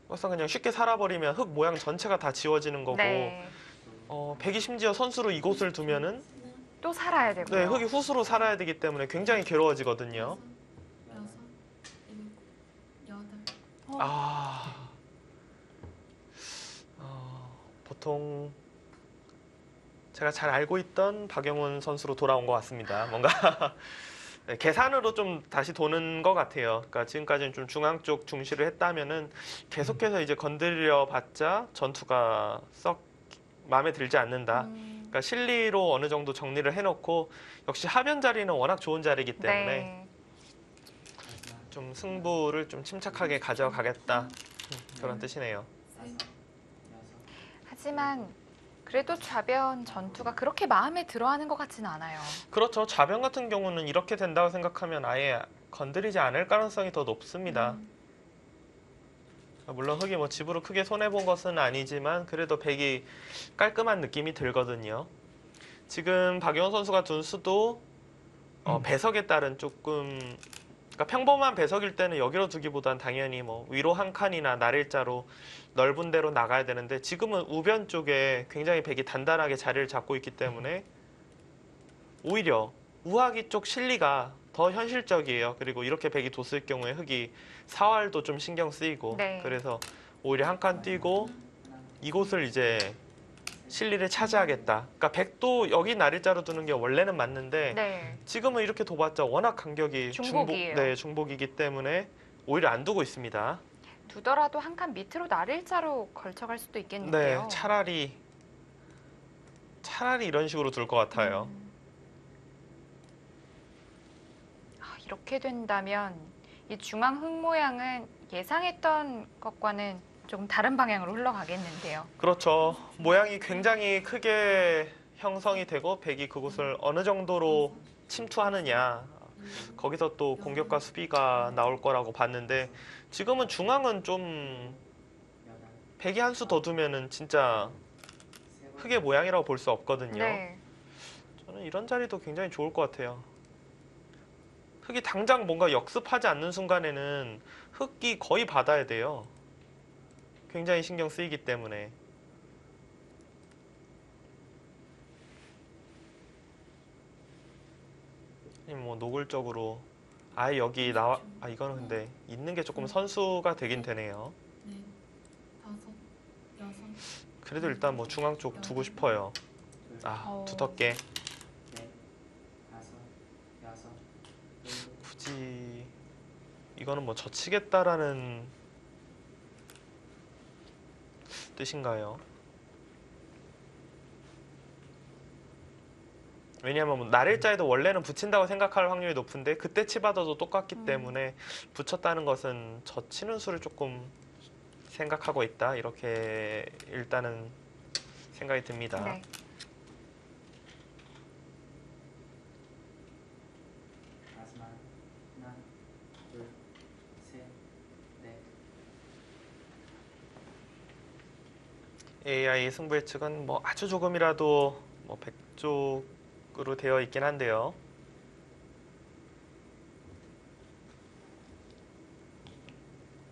B: 막상 그냥 쉽게 살아버리면 흑 모양 전체가 다 지워지는 거고
A: 네.
B: 백이 심지어 선수로 이곳을 두면은
A: 또 살아야 되고요.
B: 네, 흑이 후수로 살아야 되기 때문에 굉장히 괴로워지거든요.
C: 여섯, 일곱, 여덟.
B: 보통 제가 잘 알고 있던 박영훈 선수로 돌아온 것 같습니다. 뭔가 네, 계산으로 좀 다시 도는 것 같아요. 그러니까 지금까지는 좀 중앙 쪽 중시를 했다면은 계속해서 이제 건드려 봤자 전투가 썩 마음에 들지 않는다. 그러니까 실리로 어느 정도 정리를 해놓고 역시 하변 자리는 워낙 좋은 자리이기 때문에
A: 네.
D: 마지막
B: 좀 승부를 좀 침착하게 가져가겠다 그런 뜻이네요.
C: 셋,
D: 여섯,
A: 하지만 그래도 좌변 전투가 그렇게 마음에 들어하는 것 같지는 않아요.
B: 그렇죠. 좌변 같은 경우는 이렇게 된다고 생각하면 아예 건드리지 않을 가능성이 더 높습니다. 물론 흑이 뭐 집으로 크게 손해본 것은 아니지만 그래도 백이 깔끔한 느낌이 들거든요. 지금 박영훈 선수가 둔 수도 배석에 따른 조금 그러니까 평범한 배석일 때는 여기로 두기보단 당연히 뭐 위로 한 칸이나 날일자로 넓은 데로 나가야 되는데 지금은 우변 쪽에 굉장히 백이 단단하게 자리를 잡고 있기 때문에 오히려 우하기 쪽 실리가 더 현실적이에요. 그리고 이렇게 백이 뒀을 경우에 흑이 사활도 좀 신경 쓰이고
A: 네.
B: 그래서 오히려 한 칸 뛰고 이곳을 이제 실리를 차지하겠다. 그러니까 백도 여기 날일자로 두는 게 원래는 맞는데
A: 네.
B: 지금은 이렇게 둬봤자 워낙 간격이
A: 중복이에요.
B: 중복이기 때문에 오히려 안 두고 있습니다.
A: 두더라도 한 칸 밑으로 날일자로 걸쳐갈 수도
B: 네,
A: 있겠는데요.
B: 차라리 이런 식으로 둘 것 같아요.
A: 이렇게 된다면 이 중앙 흙 모양은 예상했던 것과는 조금 다른 방향으로 흘러가겠는데요.
B: 그렇죠. 모양이 굉장히 크게 형성이 되고 백이 그곳을 어느 정도로 침투하느냐 거기서 또 공격과 수비가 나올 거라고 봤는데 지금은 중앙은 좀
D: 여덟,
B: 백이 한 수 더 두면은 진짜
D: 세 번,
B: 흑의 모양이라고 볼 수 없거든요.
A: 네.
B: 저는 이런 자리도 굉장히 좋을 것 같아요. 흑이 당장 뭔가 역습하지 않는 순간에는 흑이 거의 받아야 돼요. 굉장히 신경 쓰이기 때문에. 뭐 노골적으로 아예 여기 나와 이거는 근데 있는 게 조금 선수가 되긴 되네요.
C: 넷, 다섯, 여섯,
B: 그래도 일단 뭐 중앙 쪽 두고 싶어요.
D: 둘,
B: 두텁게. 이거는 뭐 젖히겠다라는 뜻인가요? 왜냐하면 뭐 날일자에도 원래는 붙인다고 생각할 확률이 높은데 그때 치받아도 똑같기 때문에 붙였다는 것은 젖히는 수를 조금 생각하고 있다 이렇게 일단은 생각이 듭니다.
A: 네.
D: 마지막 하나, 둘, 셋, 넷.
B: AI 승부 예측은 뭐 아주 조금이라도 뭐 100쪽으로 되어 있긴 한데요.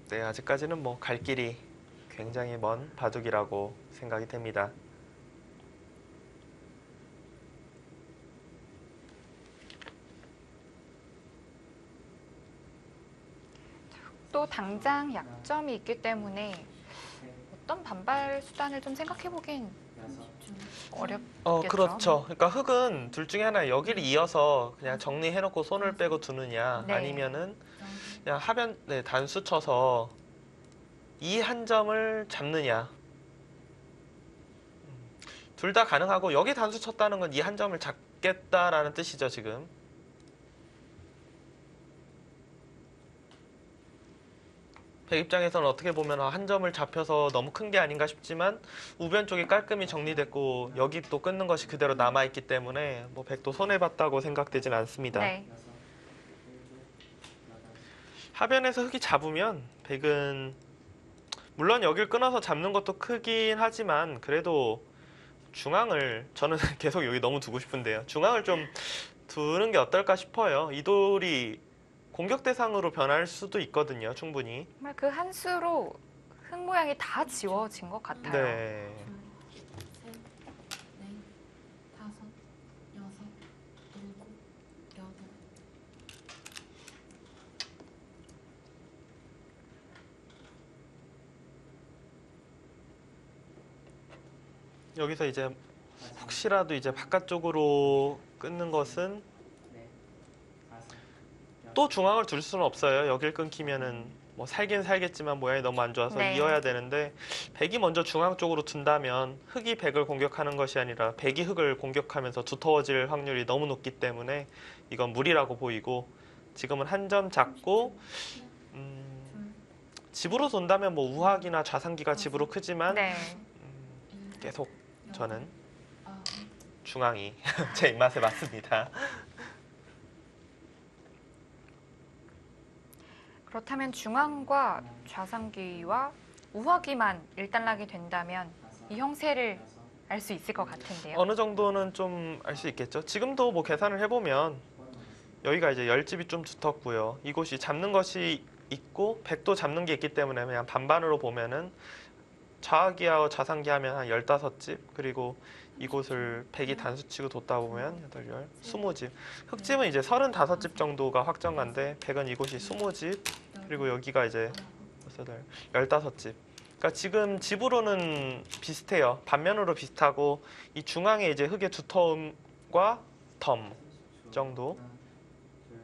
B: 네, 아직까지는 뭐 갈 길이 굉장히 먼 바둑이라고 생각이 됩니다.
A: 또 당장 약점이 있기 때문에
D: 셋,
A: 어떤 반발 수단을 좀 생각해 보긴
D: 여섯,
A: 어렵겠죠.
B: 그렇죠. 그러니까 흑은 둘 중에 하나 여기를 이어서 그냥 정리해놓고 손을 빼고 두느냐
A: 네.
B: 아니면은
C: 여덟,
B: 그냥 하변 단수 쳐서 이 한 점을 잡느냐. 둘 다 가능하고 여기 단수 쳤다는 건 이 한 점을 잡겠다라는 뜻이죠 지금. 백 입장에서는 어떻게 보면 한 점을 잡혀서 너무 큰 게 아닌가 싶지만 우변 쪽이 깔끔히 정리됐고 여기 또 끊는 것이 그대로 남아있기 때문에 뭐 백도 손해봤다고 생각되진 않습니다.
A: 네.
D: 여섯, 일곱, 여덟.
B: 하변에서 흑이 잡으면 백은 물론 여길 끊어서 잡는 것도 크긴 하지만 그래도 중앙을 저는 계속 여기 너무 두고 싶은데요. 중앙을 좀 두는 게 어떨까 싶어요. 이 돌이 공격 대상으로 변할 수도 있거든요. 충분히.
A: 정말 그 한 수로 흙 모양이 다 지워진 것 같아요.
B: 네.
C: 둘, 셋, 넷, 다섯, 여섯, 일곱, 여덟.
B: 여기서 이제
D: 마지막
B: 혹시라도 이제 바깥쪽으로 끊는 것은
D: 넷, 다섯,
B: 또 중앙을 둘 수는 없어요. 여길 끊기면은 뭐 살긴 살겠지만 모양이 너무 안 좋아서
A: 네.
B: 이어야 되는데 백이 먼저 중앙 쪽으로 둔다면 흑이 백을 공격하는 것이 아니라 백이 흑을 공격하면서 두터워질 확률이 너무 높기 때문에 이건 무리라고 보이고 지금은 한 점 잡고 집으로 돈다면 뭐 우학이나 좌상기가 집으로 크지만
A: 네.
B: 계속 저는
C: 아홉,
B: 중앙이 제 입맛에 맞습니다.
A: 그렇다면 중앙과 좌상귀와 우화귀만 일단락이 된다면 이 형세를
D: 여섯,
A: 알 수 있을 것 같은데요.
B: 어느 정도는 좀 알 수 있겠죠. 지금도 뭐 계산을 해보면 여기가 이제 열집이 좀 두텁고요. 이곳이 잡는 것이 있고 백도 잡는 게 있기 때문에 그냥 반반으로 보면은 좌하기하고 좌상기 하면 한 15집 그리고 이곳을 백이 단수치고 뒀다 보면 8, 10, 20집 흑집은 이제 35집 정도가 확정한데 백은 이곳이 20집 그리고 여기가 이제 15집 그러니까 지금 집으로는 비슷해요. 반면으로 비슷하고 이 중앙에 이제 흑의 두터움과 덤 정도.
D: 하나, 둘,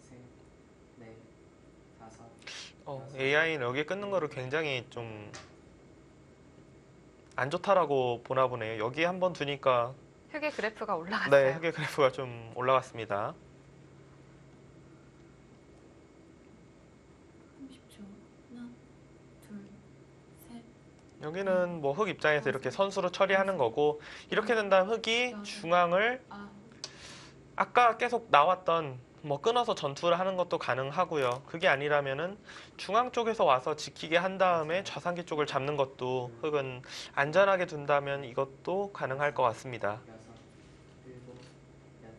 D: 셋, 넷, 다섯.
B: AI는 여기 끊는 거를 굉장히 좀 안 좋다라고 보나 보네요. 여기 한번 두니까
A: 흑의 그래프가 올라갔어요.
B: 네, 흑의 그래프가 좀 올라갔습니다.
C: 30초. 하나, 둘, 셋,
B: 여기는 뭐 흑 입장에서 이렇게 선수로 처리하는 거고 이렇게 된다면 흑이 중앙을
C: 아홉,
B: 아까 계속 나왔던 뭐 끊어서 전투를 하는 것도 가능하고요. 그게 아니라면은 중앙 쪽에서 와서 지키게 한 다음에 좌상기 쪽을 잡는 것도 흑은 안전하게 둔다면 이것도 가능할 것 같습니다.
D: 여섯, 일곱, 여덟.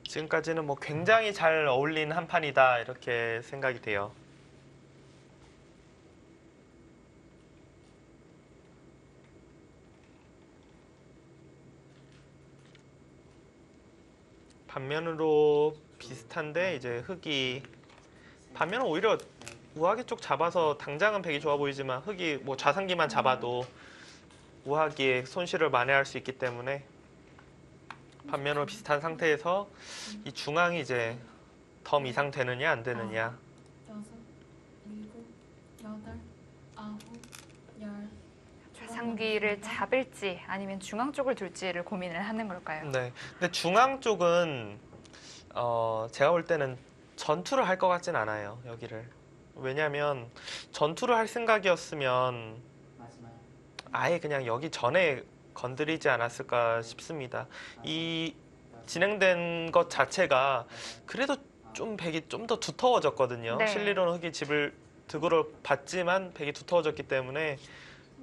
B: 지금까지는 뭐 굉장히 잘 어울린 한 판이다 이렇게 생각이 돼요. 반면으로 비슷한데 이제 흑이 반면은 오히려 우하기 쪽 잡아서 당장은 백이 좋아 보이지만 흑이 뭐 좌상기만 잡아도 우하기에 손실을 만회할 수 있기 때문에 반면으로 비슷한 상태에서 이 중앙이 이제 덤 이상 되느냐 안 되느냐.
C: 6, 7, 8, 9, 10.
A: 좌상귀를 잡을지 아니면 중앙 쪽을 둘지를 고민을 하는 걸까요?
B: 네. 근데 중앙 쪽은 제가 볼 때는 전투를 할 것 같진 않아요. 여기를. 왜냐하면 전투를 할 생각이었으면
D: 마지막
B: 아예 그냥 여기 전에 건드리지 않았을까 싶습니다. 이 진행된 것 자체가 그래도 좀 백이 좀 더 두터워졌거든요.
A: 네.
B: 실리로는 흑이 집을 득으로 받지만 백이 두터워졌기 때문에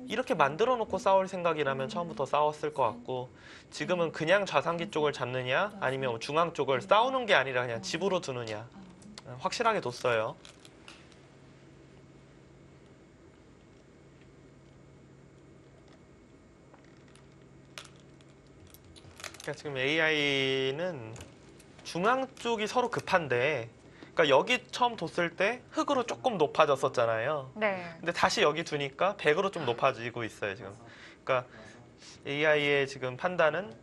B: 이렇게 만들어 놓고 싸울 생각이라면 처음부터 싸웠을 것 같고 지금은 그냥 좌상기 쪽을 잡느냐 아니면 중앙 쪽을 싸우는 게 아니라 그냥 집으로 두느냐 확실하게 뒀어요. 그러니까 지금 AI는 중앙 쪽이 서로 급한데 그러니까 여기 처음 뒀을 때 흑으로 조금 높아졌었잖아요.
A: 네.
B: 근데 다시 여기 두니까 100으로 좀 높아지고 있어요, 지금. 그러니까 AI의 지금 판단은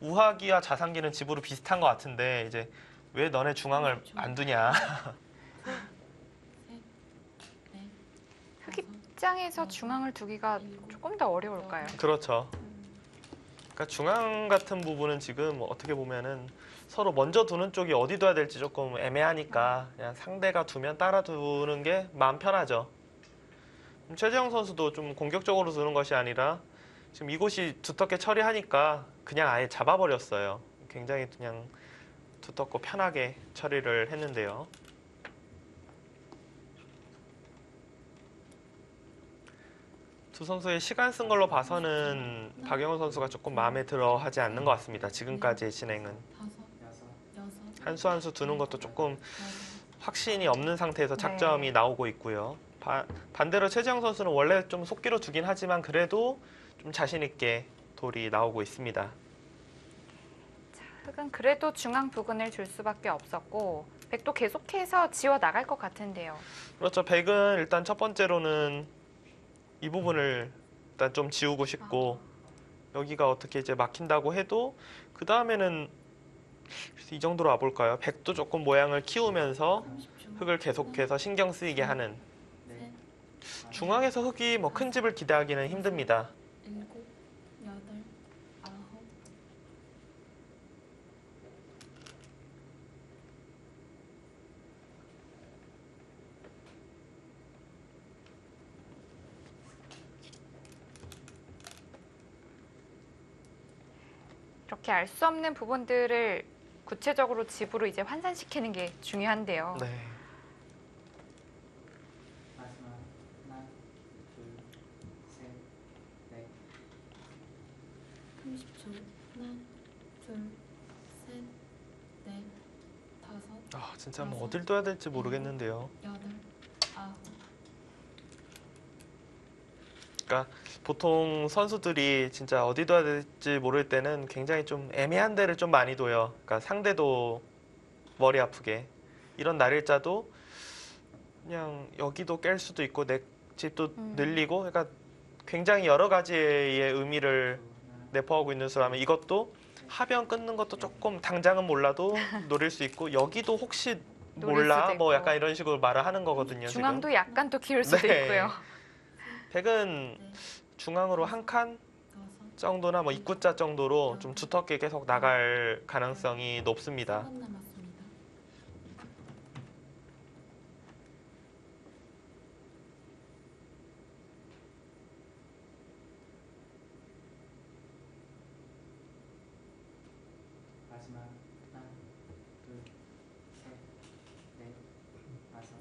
B: 우하기와 좌상기는 집으로 비슷한 것 같은데 이제 왜 너네 중앙을 안 두냐.
A: 흑 입장에서 중앙을 두기가 조금 더 어려울까요?
B: 그렇죠. 그러니까 중앙 같은 부분은 지금 어떻게 보면은 서로 먼저 두는 쪽이 어디 둬야 될지 조금 애매하니까 그냥 상대가 두면 따라 두는 게 마음 편하죠. 최재형 선수도 좀 공격적으로 두는 것이 아니라 지금 이곳이 두텁게 처리하니까 그냥 아예 잡아버렸어요. 굉장히 그냥 두텁고 편하게 처리를 했는데요. 두 선수의 시간 쓴 걸로 봐서는 박영훈 선수가 조금 마음에 들어 하지 않는 것 같습니다. 지금까지의 진행은.
C: 5, 6,
B: 한 수 한 수 두는 것도 조금 확신이 없는 상태에서
A: 네.
B: 작점이 나오고 있고요. 반대로 최재형 선수는 원래 좀 속기로 두긴 하지만 그래도 좀 자신 있게 돌이 나오고 있습니다.
A: 흑은 그래도 중앙 부근을 줄 수밖에 없었고 백도 계속해서 지워 나갈 것 같은데요.
B: 그렇죠. 백은 일단 첫 번째로는 이 부분을 일단 좀 지우고 싶고 여기가 어떻게 이제 막힌다고 해도 그 다음에는 이 정도로 와볼까요? 백도 조금 모양을 키우면서
C: 30초.
B: 흑을 계속해서 신경 쓰이게 하는
D: 네.
B: 중앙에서 흑이 뭐 큰 집을 기대하기는 힘듭니다.
C: 7, 8, 9.
A: 이렇게 알 수 없는 부분들을 구체적으로 집으로 이제 환산시키는 게 중요한데요.
B: 네.
D: 마지막 하나, 둘, 셋, 넷,
C: 30초. 하나, 둘, 셋, 넷, 다섯,
B: 아, 진짜 뭐 어딜 둬야 될지 모르겠는데요.
C: 8, 9.
B: 그러니까 보통 선수들이 진짜 어디 둬야 될지 모를 때는 굉장히 좀 애매한 데를 좀 많이 둬요. 그러니까 상대도 머리 아프게. 이런 날일자도 그냥 여기도 깰 수도 있고 내 집도 늘리고 그러니까 굉장히 여러 가지의 의미를 내포하고 있는 수라면 이것도 하변 끊는 것도 조금 당장은 몰라도 노릴 수 있고 여기도 혹시
A: 노릴
B: 몰라
A: 수도
B: 뭐
A: 있고.
B: 약간 이런 식으로 말을 하는 거거든요.
A: 중앙도 약간 또 키울 수도
B: 네.
A: 있고요.
B: 백은 중앙으로 한 칸 정도나 뭐 입구자 정도로 좀 두텁게 계속 나갈 가능성이 높습니다.
C: 3분 남았습니다.
D: 마지막 하나, 둘, 셋, 넷, 다섯.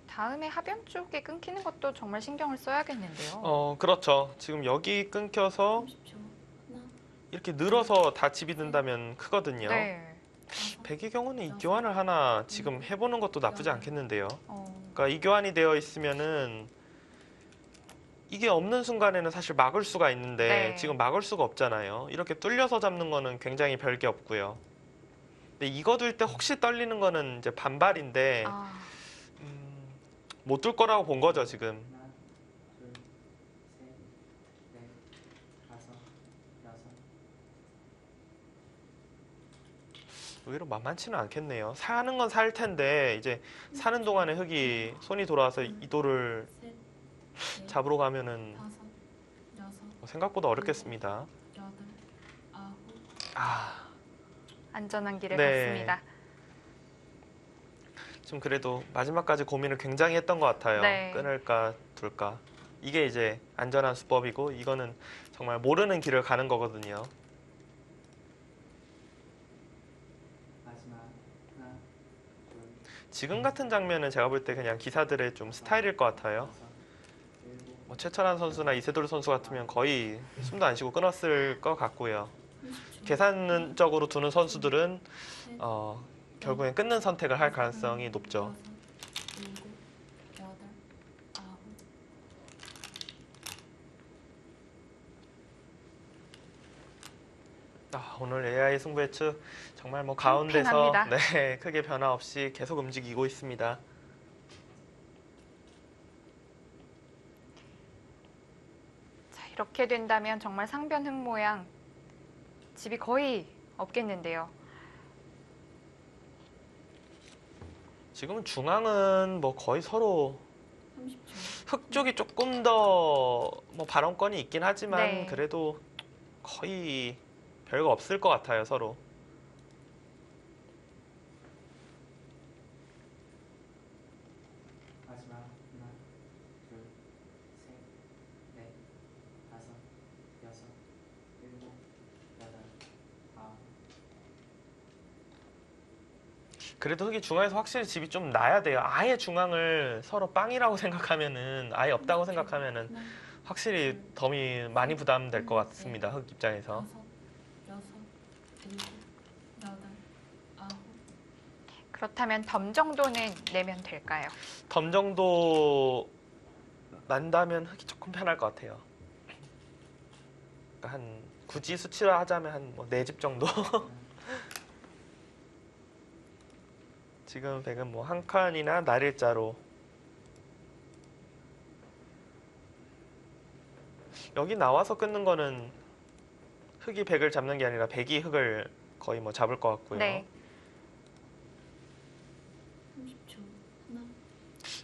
A: 다음에 하변 쪽에 끊기는 것도 정말 신경을 써야겠는데요.
B: 그렇죠. 지금 여기 끊겨서
C: 30초. 하나,
B: 이렇게 늘어서 다 집이 든다면 크거든요.
A: 네.
C: 다섯,
B: 백의 경우는 이 교환을 하나 지금 해보는 것도 나쁘지 않겠는데요.
A: 어,
B: 그러니까 이 교환이 되어 있으면은 이게 없는 순간에는 사실 막을 수가 있는데
A: 네.
B: 지금 막을 수가 없잖아요. 이렇게 뚫려서 잡는 거는 굉장히 별게 없고요. 근데 이거 둘 때 혹시 떨리는 거는 이제 반발인데
A: 아,
B: 못 둘 거라고 본 거죠 지금.
D: 하나, 둘, 셋, 넷, 다섯, 여섯.
B: 의외로 만만치는 않겠네요. 사는 건 살 텐데 이제 사는 동안에 흙이 손이 돌아와서 이도를
C: 셋, 넷,
B: 잡으러 가면은
C: 다섯, 여섯,
B: 생각보다 어렵겠습니다.
C: 여덟, 아홉.
B: 아,
A: 안전한 길을
B: 네.
A: 갔습니다.
B: 좀 그래도 마지막까지 고민을 굉장히 했던 것 같아요.
A: 네.
B: 끊을까 둘까. 이게 이제 안전한 수법이고 이거는 정말 모르는 길을 가는 거거든요.
D: 마지막 하나, 둘,
B: 지금 같은 장면은 제가 볼 때 그냥 기사들의 좀 스타일일 것 같아요.
D: 여섯, 일곱,
B: 뭐 최철한 선수나 이세돌 선수 같으면 거의 숨도 안 쉬고 끊었을 것 같고요.
C: 30초.
B: 계산적으로 두는 선수들은
C: 셋,
B: 결국엔 끊는 선택을 할 가능성이
C: 여섯,
B: 높죠.
C: 일곱, 여덟, 아홉.
B: 오늘 AI 승부 예측 정말 뭐 가운데서
A: 팽팽합니다.
B: 네, 크게 변화 없이 계속 움직이고 있습니다.
A: 자, 이렇게 된다면 정말 상변 흙 모양 집이 거의 없겠는데요.
B: 지금은 중앙은 뭐 거의 서로
C: 30초.
B: 흑 쪽이 조금 더 뭐 발언권이 있긴 하지만
A: 네.
B: 그래도 거의 별거 없을 것 같아요 서로.
D: 마지막 하나, 둘, 셋, 넷, 다섯, 여섯, 일곱, 여덟, 아홉.
B: 그래도 흑이 중앙에서 확실히 집이 좀 나야 돼요. 아예 중앙을 서로 빵이라고 생각하면은 아예 없다고 생각하면은
C: 하나,
B: 확실히 덤이 많이 부담될 것 같습니다. 흑 입장에서.
C: 다섯, 여섯, 일곱, 여덟, 아홉.
A: 그렇다면 덤 정도는 내면 될까요?
B: 덤 정도 난다면 흑이 조금 편할 것 같아요. 그러니까 한 굳이 수치로 하자면 한 뭐 4집 정도. 지금 백은 뭐 한 칸이나 날일자로. 여기 나와서 끊는 거는 흑이 백을 잡는 게 아니라 백이 흑을 거의 뭐 잡을 것 같고요.
A: 네.
C: 30초. 하나,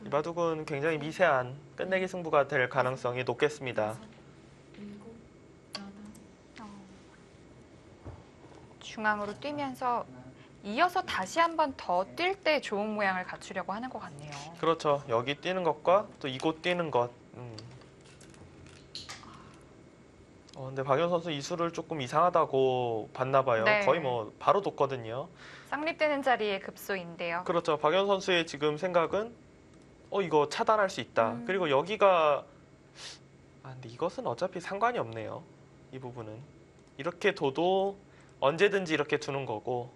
B: 이 바둑은 굉장히 미세한 끝내기 승부가 될 가능성이 높겠습니다.
C: 여섯, 일곱, 여덟.
A: 중앙으로 뛰면서
D: 하나,
A: 이어서 다시 한 번 더 뛸 때 좋은 모양을 갖추려고 하는 것 같네요.
B: 그렇죠. 여기 뛰는 것과 또 이곳 뛰는 것. 근데 박연 선수 이 수를 조금 이상하다고 봤나 봐요.
A: 네.
B: 거의 뭐 바로 뒀거든요.
A: 쌍립되는 자리에 급소인데요.
B: 그렇죠. 박연 선수의 지금 생각은 이거 차단할 수 있다. 그리고 여기가 근데 이것은 어차피 상관이 없네요. 이 부분은 이렇게 둬도 언제든지 이렇게 두는 거고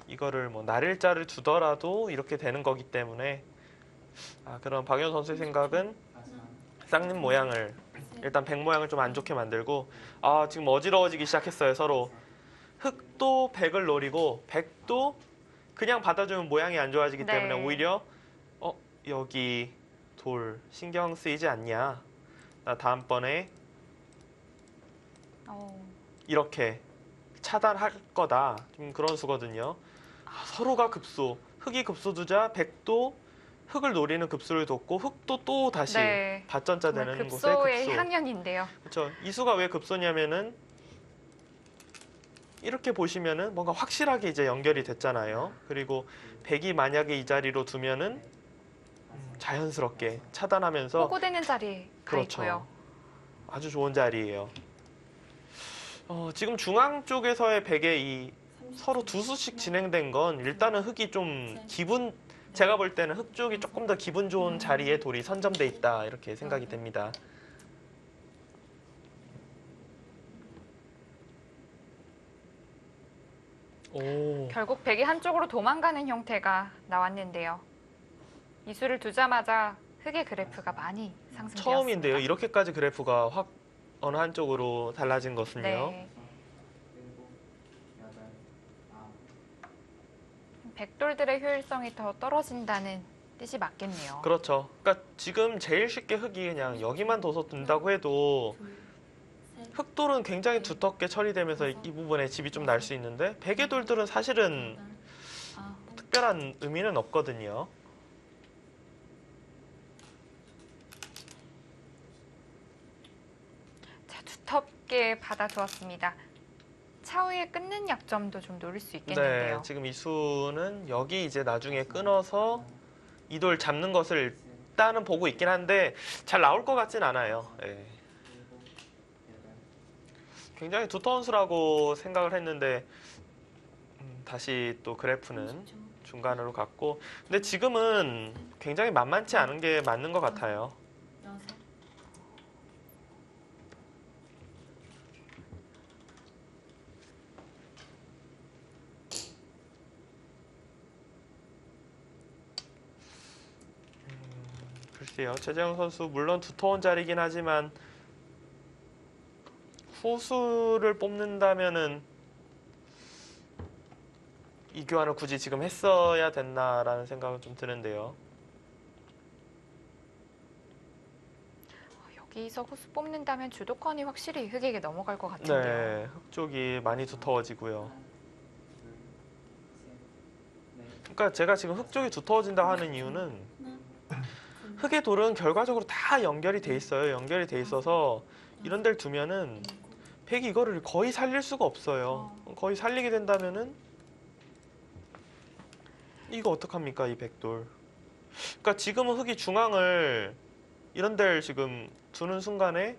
B: 이거를 뭐 날일자를 두더라도 이렇게 되는 거기 때문에 그럼 박연 선수의 생각은
D: 마지막
B: 쌍립 모양을 일단 백 모양을 좀 안 좋게 만들고 지금 어지러워지기 시작했어요 서로. 흑도 백을 노리고 백도 그냥 받아주면 모양이 안 좋아지기
A: 네.
B: 때문에 오히려 여기 돌 신경 쓰이지 않냐, 나 다음번에 이렇게 차단할 거다, 좀 그런 수거든요. 서로가 급소, 흑이 급소 두자 백도 흑을 노리는 급소를 뒀고 흑도 또 다시
A: 네.
B: 받전자
A: 정말
B: 되는 곳에
A: 급소의
B: 급소.
A: 향연인데요.
B: 그렇죠. 이 수가 왜 급소냐면은 이렇게 보시면은 뭔가 확실하게 이제 연결이 됐잖아요. 그리고 백이 만약에 이 자리로 두면은 자연스럽게 차단하면서
A: 호구되는 자리에 가
B: 그렇죠.
A: 있고요.
B: 아주 좋은 자리예요. 지금 중앙 쪽에서의 백의 이
C: 30초.
B: 서로 두 수씩 진행된 건 일단은 흑이 좀 제가 볼 때는 흑 쪽이 조금 더 기분 좋은 자리에 돌이 선점돼 있다 이렇게 생각이 됩니다. 오,
A: 결국 백이 한쪽으로 도망가는 형태가 나왔는데요. 이 수를 두자마자 흑의 그래프가 많이 상승되었습니다.
B: 처음인데요. 이렇게까지 그래프가 확 어느 한쪽으로 달라진 것은요.
A: 네.
D: 일곱, 여덟,
A: 백돌들의 효율성이 더 떨어진다는 뜻이 맞겠네요.
B: 그렇죠. 그러니까 지금 제일 쉽게 흙이 그냥 여기만 둬서 둔다고 해도
C: 둘, 셋,
B: 흙돌은 굉장히 두텁게 처리되면서 이 부분에 집이 좀 날 수 있는데 백의 돌들은 사실은
C: 여덟, 아홉,
B: 특별한 의미는 없거든요.
A: 자, 두텁게 받아두었습니다. 차후에 끊는 약점도 좀 노릴 수 있겠는데요.
B: 네, 지금 이 수는 여기 이제 나중에 끊어서 이 돌 잡는 것을 일단은 보고 있긴 한데 잘 나올 것 같진 않아요. 예. 굉장히 두터운 수라고 생각을 했는데 다시 또 그래프는
C: 30초,
B: 중간으로 갔고 근데 지금은 굉장히 만만치 않은 게 맞는 것 같아요.
C: 여섯,
B: 글쎄요, 최재형 선수 물론 두터운 자리긴 하지만 후수를 뽑는다면은 이 교환을 굳이 지금 했어야 됐나라는 생각은 좀 드는데요.
A: 여기서 호수 뽑는다면 주도권이 확실히 흑에게 넘어갈 것 같은데요.
B: 네, 흙 쪽이 많이 두터워지고요. 그러니까 제가 지금 흙 쪽이 두터워진다고 하는 이유는
C: 하나, 둘,
B: 흙의 돌은 결과적으로 다 연결이 돼 있어요. 연결이 돼 있어서 이런 데를 두면은
C: 일곱,
B: 백이 이거를 거의 살릴 수가 없어요. 거의 살리게 된다면은 이거 어떡합니까, 이 백돌. 그러니까 지금은 흙이 중앙을 이런 데를 지금 두는 순간에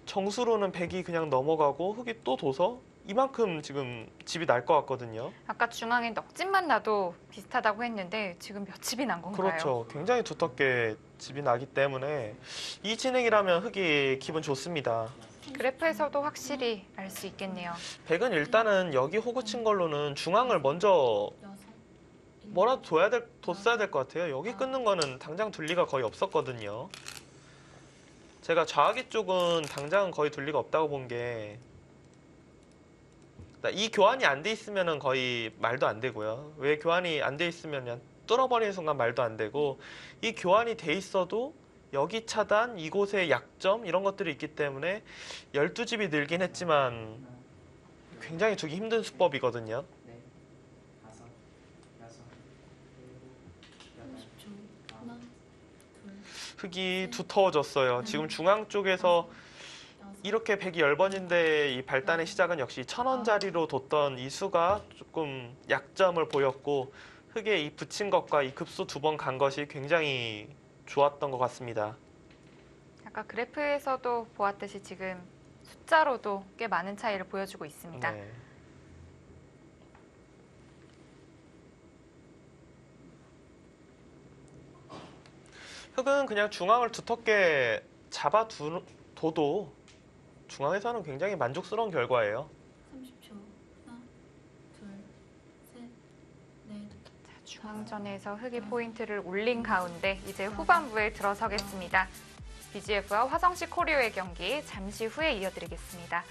B: 정수로는 백이 그냥 넘어가고 흙이 또 둬서 이만큼 지금 집이 날 것 같거든요.
A: 아까 중앙에 넉집만 나도 비슷하다고 했는데 지금 몇 집이 난 건가요?
B: 그렇죠. 굉장히 두텁게 집이 나기 때문에 이 진행이라면 흙이 기분 좋습니다.
A: 그래프에서도 확실히 알 수 있겠네요.
B: 백은 일단은 여기 호구 친 걸로는 중앙을 먼저
C: 여섯, 일곱,
B: 뭐라도 뒀어야 될 것 같아요. 여기 끊는 거는 당장 둘 리가 거의 없었거든요. 제가 좌하기 쪽은 당장은 거의 둘 리가 없다고 본 게 이 교환이 안 돼 있으면은 거의 말도 안 되고요. 왜 교환이 안 돼 있으면 그냥 뚫어버리는 순간 말도 안 되고 이 교환이 돼 있어도 여기 차단, 이곳의 약점 이런 것들이 있기 때문에 12집이 늘긴 했지만 굉장히 두기 힘든 수법이거든요.
D: 넷, 다섯, 여섯, 일곱, 여덟,
C: 30초, 하나, 둘,
B: 흙이 두터워졌어요. 지금 중앙 쪽에서
C: 여섯,
B: 이렇게 110번인데 이 발단의 시작은 역시 1000원짜리로 뒀던 이 수가 조금 약점을 보였고 흙에 이 붙인 것과 이 급소 2번 간 것이 굉장히 좋았던 것 같습니다.
A: 아까 그래프에서도 보았듯이 지금 숫자로도 꽤 많은 차이를 보여주고 있습니다.
B: 네. 흙은 그냥 중앙을 두텁게 잡아둬도 중앙에서는 굉장히 만족스러운 결과예요.
C: 30초, 하나, 둘, 셋, 넷,
A: 중앙전에서 흑이 포인트를 올린 가운데 이제 후반부에 들어서겠습니다. BGF와 화성시 코리오의 경기 잠시 후에 이어드리겠습니다.